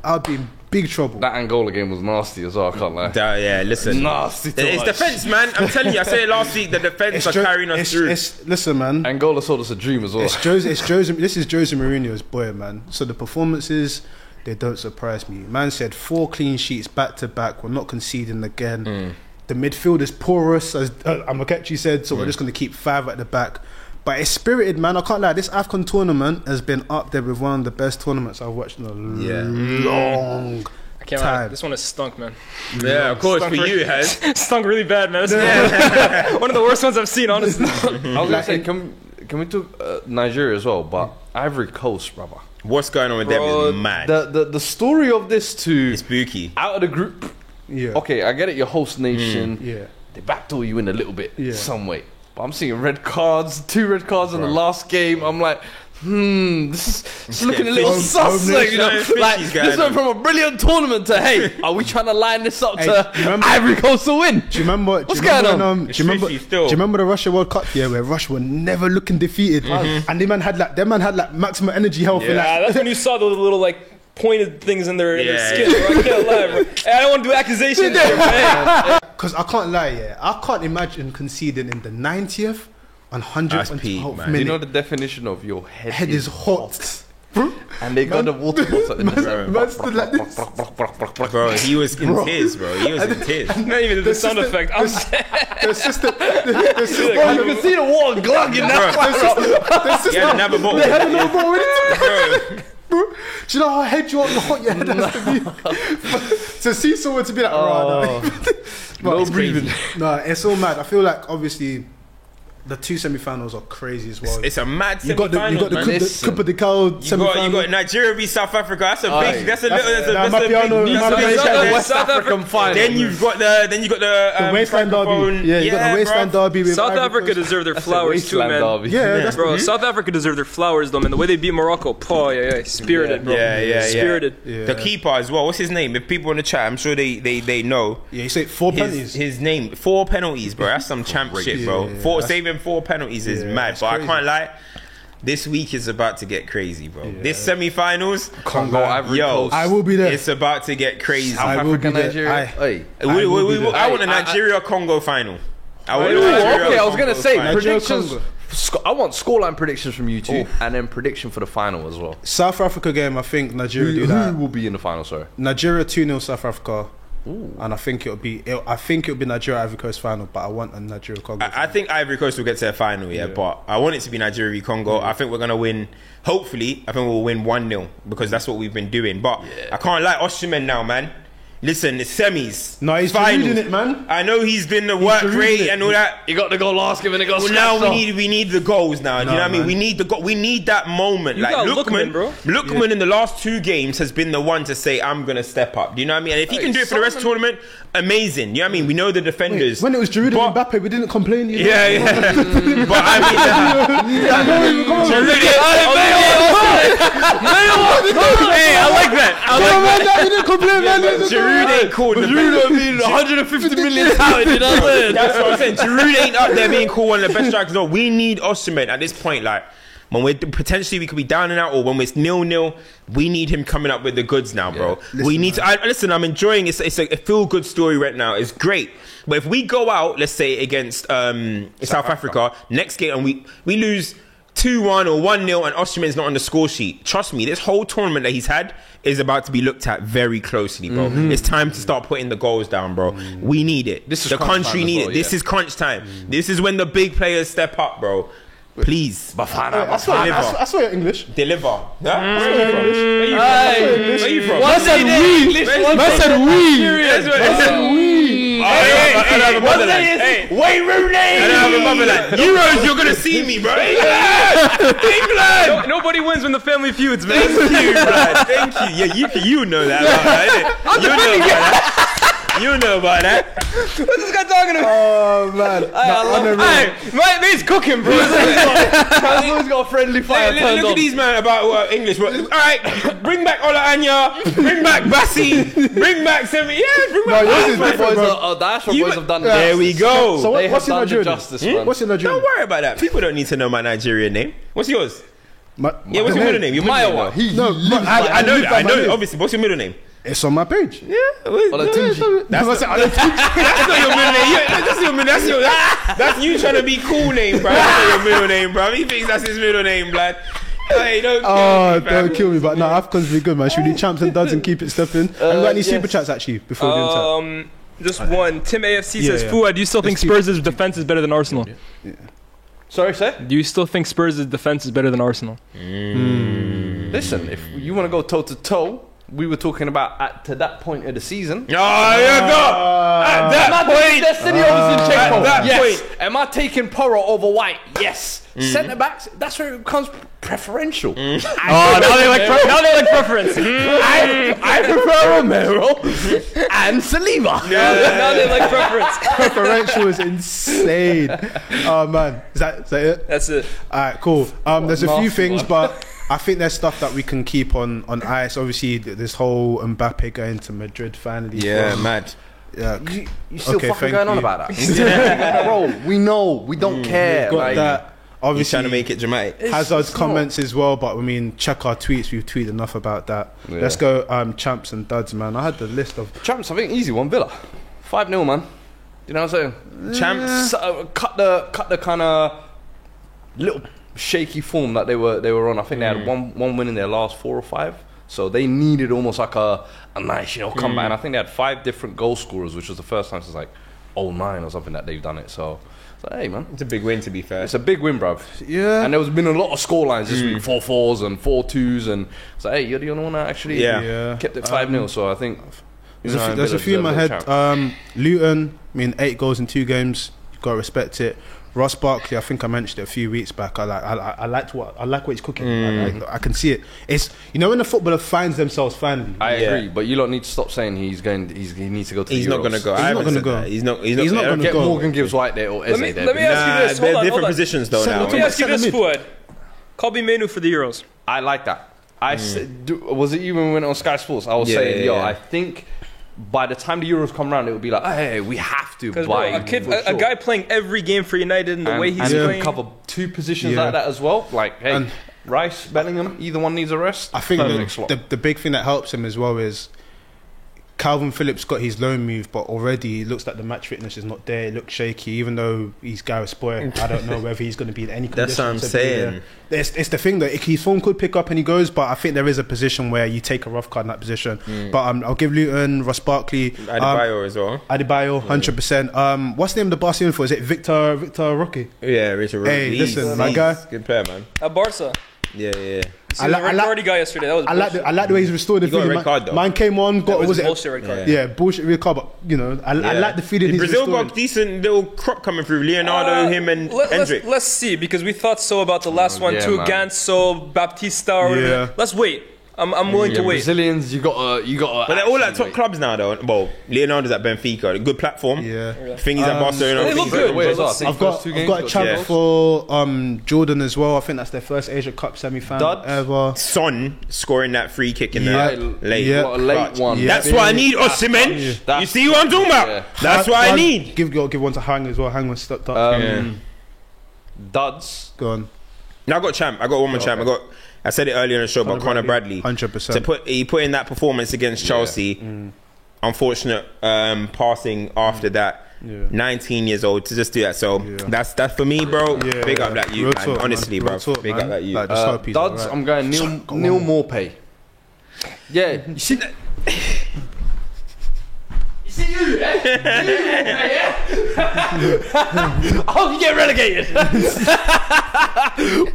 I'll be in big trouble. That Angola game was nasty as well, I can't lie. Yeah, listen. Nasty to It's watch. defense, man. I'm telling you, I said it last week. The defense are carrying us through. Listen, man. Angola sold us a dream as well. It's Jose. This is Jose Mourinho's boy, man. So the performances, they don't surprise me. Man said 4 clean sheets back to back. We're not conceding again. The midfield is porous, as Amakechi said. So we're just going to keep 5 at the back. But it's spirited, man. I can't lie. This AFCON tournament has been up there with one of the best tournaments I've watched in a long I can't lie. This one has stunk, man. Yeah, of course, for you it has. Stunk really bad, man. One of the worst ones I've seen, honestly. I was gonna say, can we talk Nigeria as well? But Ivory Coast, brother. What's going on with them is mad. The story of this too. It's spooky. Out of the group. Yeah. Okay, I get it. Your host nation. Yeah. They backdoor you in a little bit, Yeah. some way. But I'm seeing red cards, 2 red cards in the last game. I'm like, this is looking a little suspect, you know. Like, this went from a brilliant tournament to, hey, are we trying to line this up to Ivory Coast to win? Do you remember? What's going on? Do you remember the Russia World Cup? Yeah, where Russia were never looking defeated, and them man had like maximum energy health. Yeah, that's when you saw the little like pointed things in their skin. Bro. I can't lie, bro. Hey, I don't want to do accusations here, man. Because I can't lie, yeah. I can't imagine conceding in the 90th and 112th minute. Do you know the definition of your head is hot? And they got the water bottles at the Man stood like this. Bro, he was in tears, bro. He was in tears. Not even the sound effect. I'm The system. you can see the water glugging now. He had another bottle. They had another bottle with it. Bro. Bro, do you know how hot your head has to be? To see someone to be like, No breathing. No, it's all mad. I feel like obviously the 2 semi-finals are crazy as well. It's a mad you got the semi-finals, Coupe de Cal semi-final. You got Nigeria v South Africa. That's a big. That's a West African final. Then you've got the Wasteland Derby. Yeah, you got the Wasteland Derby. With South Africa deserve their flowers too, man. Yeah, bro. South Africa deserve their flowers though, man. The way they beat Morocco, spirited, bro. Yeah. Spirited. The keeper as well. What's his name? If people in the chat, I'm sure they know. Yeah, you say 4 penalties. His name, 4 penalties, bro. That's some champ shit, bro. Saving 4 penalties is mad. But I can't lie. This week is about to get crazy, bro. This semi-finals, Congo, Ivory Coast. I will be there. It's about to get crazy. South Africa, Nigeria. I want a Nigeria-Congo final. Okay, I was gonna say Nigeria, predictions Congo. I want scoreline predictions from you two, and then prediction for the final as well. South Africa game, I think Nigeria do that. Who will be in the final? Sorry, Nigeria 2-0 South Africa. And I think it'll be Nigeria Ivory Coast final, but I want a Nigeria Congo. I think Ivory Coast will get to a final, but I want it to be Nigeria v Congo. I think we're gonna win. Hopefully, I think we'll win 1-0 because that's what we've been doing. But I can't like Osimhen now, man. Listen, it's semis. No, he's finals. reading it, man. I know he's doing the work rate and all that. he got the goal last game and it got Now we need the goals now. Do you know what I mean? We need the we need that moment. You like got Lookman, bro. Lookman in the last 2 games has been the one to say I'm gonna step up. Do you know what I mean? And if he can do it for the rest of the tournament, amazing. You know what I mean? We know the defenders. When it was Giroud and Mbappe, we didn't complain. You know? Yeah. But I Hey, I like that. Giroud ain't called the best. 150 million pounds. You know what I'm saying? That's what I'm saying. Giroud ain't up there being called one of the best strikers. No, we need Osimhen at this point. Like when we could be down and out, or when it's 0-0, we need him coming up with the goods now, bro. We need to. Listen, I'm enjoying it. It's a feel good story right now. It's great. But if we go out, let's say against South Africa next game, and we lose 2-1 or 1-0 and Osimhen's not on the score sheet, trust me, this whole tournament that he's had is about to be looked at very closely, bro. It's time to start putting the goals down, bro. We need it. This is the crunch country time as need well, it. This is crunch time. This is when the big players step up, bro. Please. I saw your English. Deliver. Huh? Where are you from? One said we. One said we. Wayne Rooney. I don't have a motherland. Euros, you're gonna see me, bro. England. Nobody wins when the family feuds, man. Thank you, bro. Thank you. Yeah, you know that. You know about that. You know about that. What's this guy talking about? Oh man, My mate's cooking, bro. He's always got a friendly fire Look turned at on. these man about English. All right, bring back Ola Anya, bring back Bassi, bring back Semi. Yeah, bring back. yours is My different, boys bro. are, the Ashford You- boys have done the There justice. we go. So They what's have your done the Nigerian? justice, man. What's your Nigerian? Don't worry about that. People don't need to know my Nigerian name. What's yours? What's your middle name? Your middle Maiwa. name. I I know live that. by I my know. name. Obviously, what's your middle name? It's on my page. Yeah, Olatunji. that's not your middle name. That's your middle. That's you trying to be cool name, bro. That's not your middle name, bro. He thinks that's his middle name, blood. Hey, don't kill me, fam. Don't kill me. But no, Africans be good, man. Should we do champs and duds and keep it stepping? Have you got any super chats actually before we go into Just one. Tim AFC says, yeah. Fuad, do you still think Let's keep- Spurs' defense is better than Arsenal? Sorry, say? Do you still think Spurs' defense is better than Arsenal? Listen, if you want to go toe to toe, we were talking about to that point of the season. Oh, you go. At that point. Destiny obviously check At that yes. point. Am I taking Porro over White? Yes. Centre backs, that's where it becomes preferential. Oh, now they like preference. I prefer Romero and Saliba. Now they like preference. Preferential is insane. Oh man, is that it? That's it. Alright, cool. There's a few nasty things, one. but I think there's stuff that we can keep on ice. Obviously, this whole Mbappe going to Madrid finally. Yeah, mad. Yeah. You still Okay, fucking thank going on you. about that? Bro, we know. We don't care. Got Like, that. He's Obviously, trying to make it dramatic. Hazard's it's comments as well, but I mean, check our tweets. We've tweeted enough about that. Yeah. Let's go, champs and duds, man. I had the list of. Champs, I think easy one. Villa, 5-0, man. You know what I'm saying? Champs. So, cut the kind of little shaky form that they were on. I think they had one win in their last 4 or 5. So they needed almost like a nice, comeback. And I think they had 5 different goal scorers, which was the first time since like 09 or something that they've done it. So hey, man, It's a big win, to be fair. it's a big win, bruv. Yeah. And there's been a lot of scorelines this week, 4-4s and 4-2s, and so hey, you're the only one that actually Yeah. kept it 5-0. So I think There's a few in my head. Luton, I mean, 8 goals in 2 games. You've got to respect it. Ross Barkley, I think I mentioned it a few weeks back. I like what he's cooking. I can see it. It's when the footballer finds themselves finally. I agree, but you lot need to stop saying he needs to go to He's the not Euros. going to go. He's I not haven't gonna said go. that. He's not He's not going gonna Get go. Morgan Gibbs White there or Eze there. Let me ask you this. They're Hold on, different hold on. positions, though, now. Let me ask you this, Centre mid. Fuad. Call me Menu for the Euros. I like that. I said, was it you when we went on Sky Sports? I was Yeah, saying, yeah. I think by the time the Euros come around, it will be like, hey, we have to Because buy a guy playing every game for United and the way he's and playing. cover 2 positions Yeah. like that as well. Like, hey, And- Rice, Bellingham, either one needs a rest. I think Perfect slot. the big thing that helps him as well is Calvin Phillips got his loan move, but already it looks like the match fitness is not there. It looks shaky, even though he's Gareth Boy. I don't know whether he's going to be in any condition. That's what I'm to be saying. there. It's the thing that his form could pick up and he goes, but I think there is a position where you take a rough card in that position. But I'll give Luton, Ross Barkley, Adebayo as well. Adebayo, 100%. What's the name of the Barcelona for? Is it Victor Roque? Yeah, Richard Roque. Hey, listen, my guy. Good player, man. At Barca. Yeah. I like Red guy yesterday. That was I like the way he's restored the He got a feeling. red card, though. Mine came on, got was was a it? bullshit red card. Yeah, bullshit red card. But you know, I like the feeling he's Brazil restoring. got decent little crop coming through. Leonardo, him, and Hendrick. Let's see, because we thought so about the last one too. man. Ganso, Baptista, or whatever. Yeah. Let's wait. I'm willing to wait. Brazilians, you got. But they're all at top clubs now, though. Well, Leonardo's at Benfica, a good platform. Yeah. Thing he's at Barcelona. They look good. Wait, Let's see. I've got a champ Yeah. for Jordan as well. I think that's their first Asia Cup semi-final Dud? ever. Son scoring that free kick in Yeah. the late. Yeah. What a late Clutch. one. Yeah. That's what I need, Osimhen. You see what I'm talking about? Yeah. That's what I need. Give one to Hang as well. Hang was stepped up. Duds. Go on. Now I got champ. I got one more champ. I said it earlier in the show about Conor Bradley. 100%. He put in that performance against Chelsea. Unfortunate passing after that. Yeah. 19 years old to just do that. So that's for me, bro. Yeah, Big up that you, Real man. talk, Honestly, man. bro. Real talk, Big man. up that you. Like, just hope he's Duds, alright. I'm going Neil Morpay. Yeah, you see that? You see you, I hope you get relegated.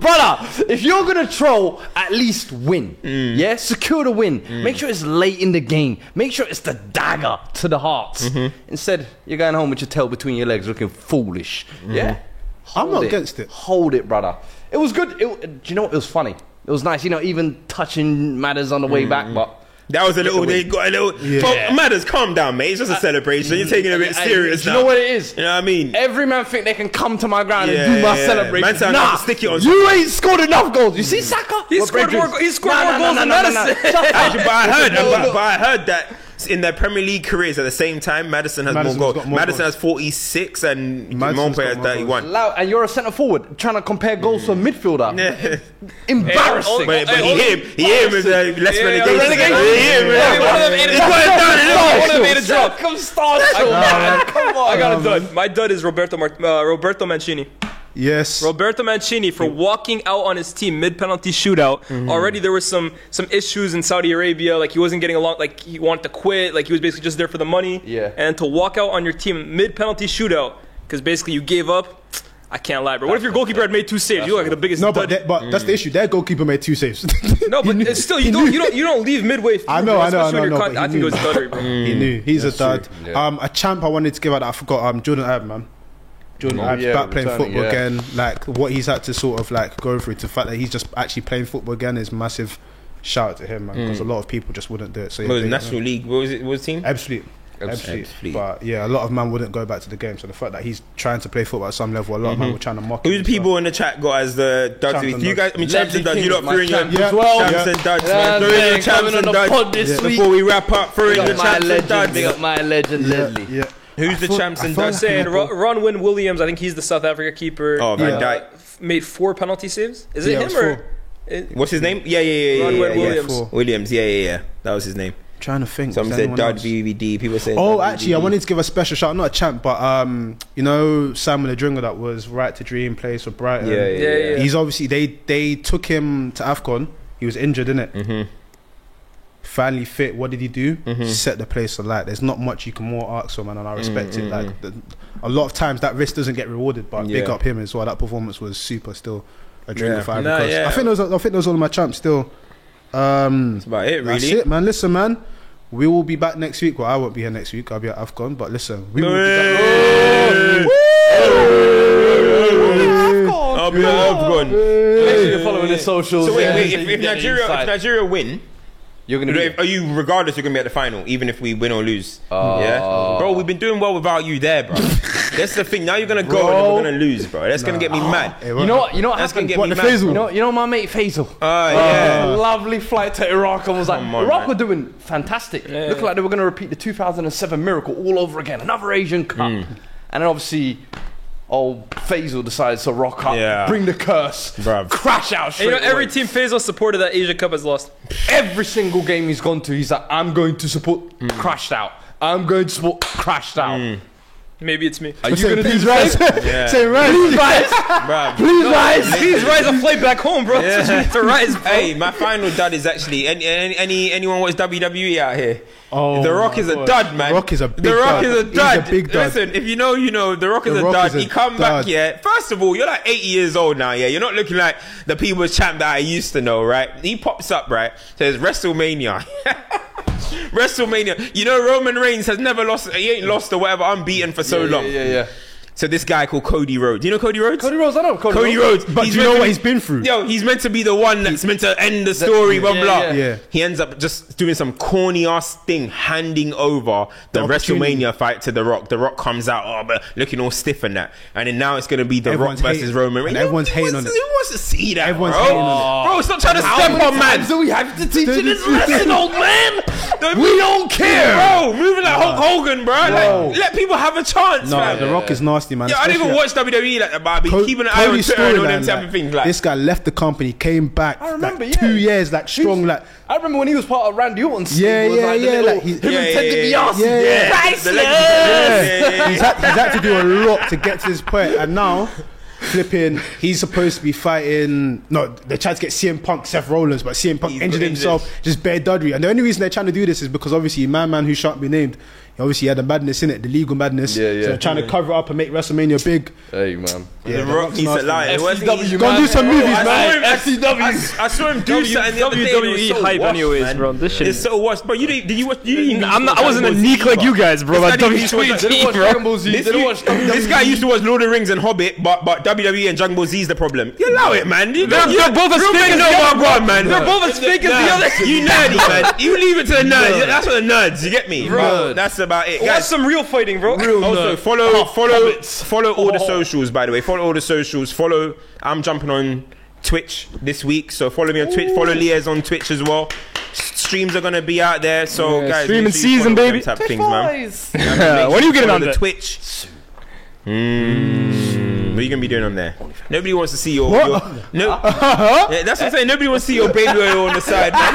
Brother, if you're going to troll, at least win. Yeah, secure the win. Make sure it's late in the game. Make sure it's the dagger to the heart. Instead, you're going home with your tail between your legs looking foolish. Yeah? I'm not Hold against it. Hold it, brother. It was good. Do you know what? It was funny. It was nice. You know, even touching matters on the way back, but... That was a little. They got a little. But matters, calm down, mate. It's just a celebration. You're taking it a bit serious do now. you know what it is? You know what I mean? Every man think they can come to my ground and do my celebration. Man sound like to stick it on. You ain't scored enough goals. You see Saka? He scored more goals than Madison. Actually, but I heard that in their Premier League careers at the same time, Madison has Madison's more got goals. more Madison goals. has 46 and Madison's Montpellier got has more 31. And you're a centre forward trying to compare goals to a midfielder. Embarrassing. But he hit him with less relegation. relegation. He hit him. One of them ate a He got it down a little bit. One of them ate a drop. Circumstantial, man. Come on. I got a dud. My dud is Roberto Mancini. Yes. Roberto Mancini for walking out on his team mid penalty shootout. Already there were some issues in Saudi Arabia, like he wasn't getting along, like he wanted to quit, like he was basically just there for the money. Yeah. And to walk out on your team mid penalty shootout because basically you gave up. I can't lie, bro. What if your goalkeeper had made 2 saves? You're like the biggest. No, dud. but that's the issue. Their goalkeeper made 2 saves. No, but it's still you don't leave midway. Through, I know, bro, I know, especially when but you're he I think it was knew. duddery, bro. He knew. He's a dud. true. Yeah. A champ I wanted to give out that I forgot. Jordan Ayew, man. Jordan Ayew yeah, back playing returning, football yeah. again. Like what he's had to sort of like go through, to the fact that he's just actually playing football again is massive. Shout out to him, man, because a lot of people just wouldn't do it. So What was big up, National man. League? What was it? What was the team? Absolute. But yeah, a lot of man wouldn't go back to the game. So the fact that he's trying to play football at some level, a lot of man were trying to mock him. Who's the people in the chat got as the duds? Champs and You guys, I mean, champs and duds. You lot my throw in your champ Yeah. as well. Yeah. champs and duds, Yeah, man. Throw in your man, champs coming on and the pod duds. this week. Before we wrap up, throw in Big the up my champs and legend. duds. Big up my legend, Leslie. Yeah. Who's the champs and duds? Saying Ronwin Williams, I think he's the South Africa keeper. Oh, Van Dijk. Made 4 penalty saves. Is it Yeah, it him was or? 4. What's his name? Yeah. Ronwin Williams. Williams. Yeah. That was his name. Trying to think. Some was said anyone dud else? VVD. People said. Oh, dud actually, I VVD. wanted to give a special shout. Not a champ, but you know, Samuel Adringa that was right to dream, plays for Brighton. Yeah. He's obviously they took him to AFCON. He was injured, innit? Finally fit. What did he do? Set the place alight. There's not much you can more ask for, man, and I respect it. Like a lot of times that risk doesn't get rewarded, but big Yeah. up him as well. That performance was super. Still a dream Yeah. of Ivory Nah, Coast. yeah. I think those are all of my champs still. That's about it, That's really. it, man. Listen, man. We will be back next week. Well, I won't be here next week. I'll be at AFCON. But listen, we will be back. I'll be gone. Make sure you're following the socials. So wait, yeah, wait. so you If can get the inside. Nigeria win, You're gonna be. are you regardless? You're gonna be at the final, even if we win or lose. Yeah, bro. We've been doing well without you there, bro. That's the thing. Now you're gonna go and then we're gonna lose, bro. That's gonna get me mad. Hey, You know what? You know what That's gonna happened? get me What, the mad. Faisal? You know my mate Faisal. Yeah. Lovely flight to Iraq. I was like, Come on, Iraq man. were doing fantastic. Looked like they were going to repeat the 2007 miracle all over again. Another Asian Cup. And then obviously, Faisal decides to rock up, Yeah. bring the curse, Bruv. crash out And straight you know, every away. team Faisal supported that Asia Cup has lost. Every single game he's gone to, he's like, I'm going to support crashed out. I'm going to support crashed out. Maybe it's me. Are you Say, going to do please the rise. same? Say rise. Please rise. Bruv. Please rise. Please rise a flight back home, bro. To rise, bro. Hey, my final dud is actually anyone watch WWE out here? Oh, The Rock my is a God. dud, man. The Rock is a big The Rock dud. is a He's dud. a big dud. Listen, if you know, you know. The Rock is The a Rock dud. is a He come back, dud. yeah. First of all, you're like 80 years old now, yeah. You're not looking like the people's champ that I used to know, right? He pops up, right? Says WrestleMania. WrestleMania. You know, Roman Reigns has never lost. He ain't lost or whatever, unbeaten for so long. Yeah. So this guy called Cody Rhodes. You know Cody Rhodes? Cody Rhodes, I know Cody Rhodes. But He's do you meant know to what be- he's been through? Yo, he's meant to be the one that's meant to end the story, blah, yeah, blah. yeah. Yeah. He ends up just doing some corny ass thing, handing over the opportunity. WrestleMania fight to The Rock. The Rock comes out, but looking all stiff and that. And then now it's going to be The Everyone's Rock versus hating. Roman Reigns. And everyone's Who hating wants on to- it. Who wants to see that, Everyone's bro? hating on Bro, stop trying to step on, man. So we have to teach you this lesson, old man. We don't care. Bro, moving like Hulk Hogan, bro. Bro. Like, let people have a chance, No, man. The Rock is nasty, man. Yeah, I didn't even watch WWE like that, but I've been keeping an eye on Cody's Twitter and all storyline, them type of like, things. Like, this guy left the company, came back. I remember, like, yeah. 2 years, like strong, like. I remember when he was part of Randy Orton's. Yeah, stable, yeah, like, the yeah, little- like, he- him Yeah, and Ted yeah, DiBiase. yeah, yeah. the legend. He's had to do a lot to get to this point, and now flipping, he's supposed to be fighting. No, they tried to get CM Punk, Seth Rollins, but CM Punk He's injured injured. himself, just bare duddery. And the only reason they're trying to do this is because obviously man who shan't be named, he obviously had the madness in it, the legal madness. Yeah, yeah. So they're trying to cover it up and make WrestleMania big. Hey, man. The Rock needs to lie. It wasn't FCW, easy. Go and do some movies, I man. saw him- I saw him do something the other day. and it was WWE so hype washed, anyways, man. bro. This shit It's is- so washed. But you did you watch? You didn't even I wasn't a neek like you guys, bro. Like This guy used to watch- Didn't watch WWE, Dragon bro. Ball Z. Didn't watch This guy used to watch Lord of the Rings and Hobbit, but WWE and Dragon Ball Z is the problem. You allow it, man. They're both as fake as the other, one, man. They're both as fake as the other. You nerdy, man. You leave it to the nerds. That's what the nerds. You get me? Bro. That's about it, Watch guys. some real fighting, bro. Also, follow all the socials, by the way. Follow all the socials. I'm jumping on Twitch this week, so follow me on Twitch. Follow Liaz on Twitch as well. Streams are gonna be out there, so Yeah, guys, streaming make sure you season, follow them baby. type of things, man. When are you getting Follow on the that? Twitch? What are you gonna be doing on there? Nobody wants to see your no. Yeah, that's what I'm saying. Nobody wants to see your baby oil on the side, man.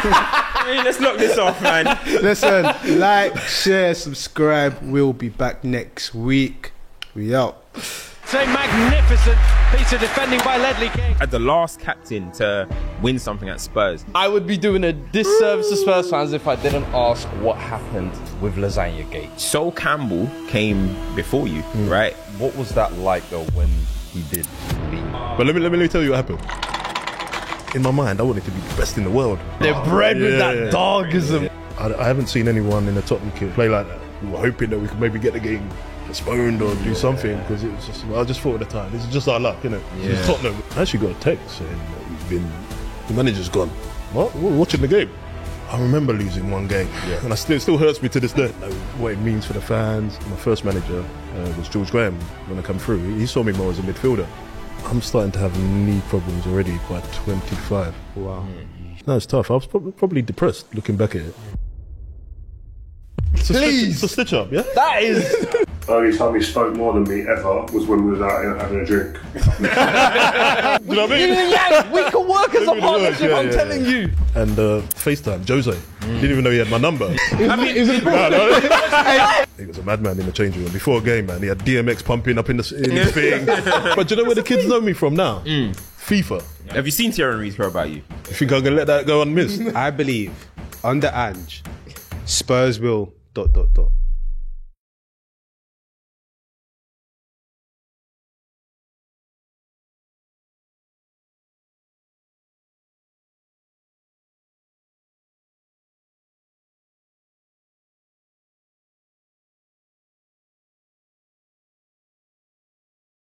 Hey, let's lock this off, man. Listen, like, share, subscribe. We'll be back next week. We out. It's a magnificent piece of defending by Ledley King. As the last captain to win something at Spurs, I would be doing a disservice to Spurs fans if I didn't ask what happened with Lasagna Gate. Sol Campbell came before you, right? What was that like though when he did leave? But let me tell you what happened. In my mind, I wanted to be the best in the world. They're bred with Yeah. that dogism. I haven't seen anyone in the Tottenham kit play like that. We were hoping that we could maybe get the game postponed or do something because it was just. I just thought at the time, this is just our luck, innit? It's Tottenham. I actually got a text saying that the manager's gone. What? We're watching the game. I remember losing one game, and it still hurts me to this day. What it means for the fans. My first manager was George Graham when I come through. He saw me more as a midfielder. I'm starting to have knee problems already by 25. Wow. No, it's tough. I was probably depressed looking back at it. It's a stitch up, yeah? That is. Only time he spoke more than me ever was when we was out here having a drink. Do you know what I mean? Yeah, we can work as a partnership, Yeah, I'm yeah, telling you. And FaceTime, Jose. Didn't even know he had my number. He was a madman in the change room. Before a game, man, he had DMX pumping up in the thing. But do you know where the kids know me from now? FIFA. Have you seen Thierry Henry's pro about you? You think I'm going to let that go unmissed? I believe, under Ange, Spurs will ...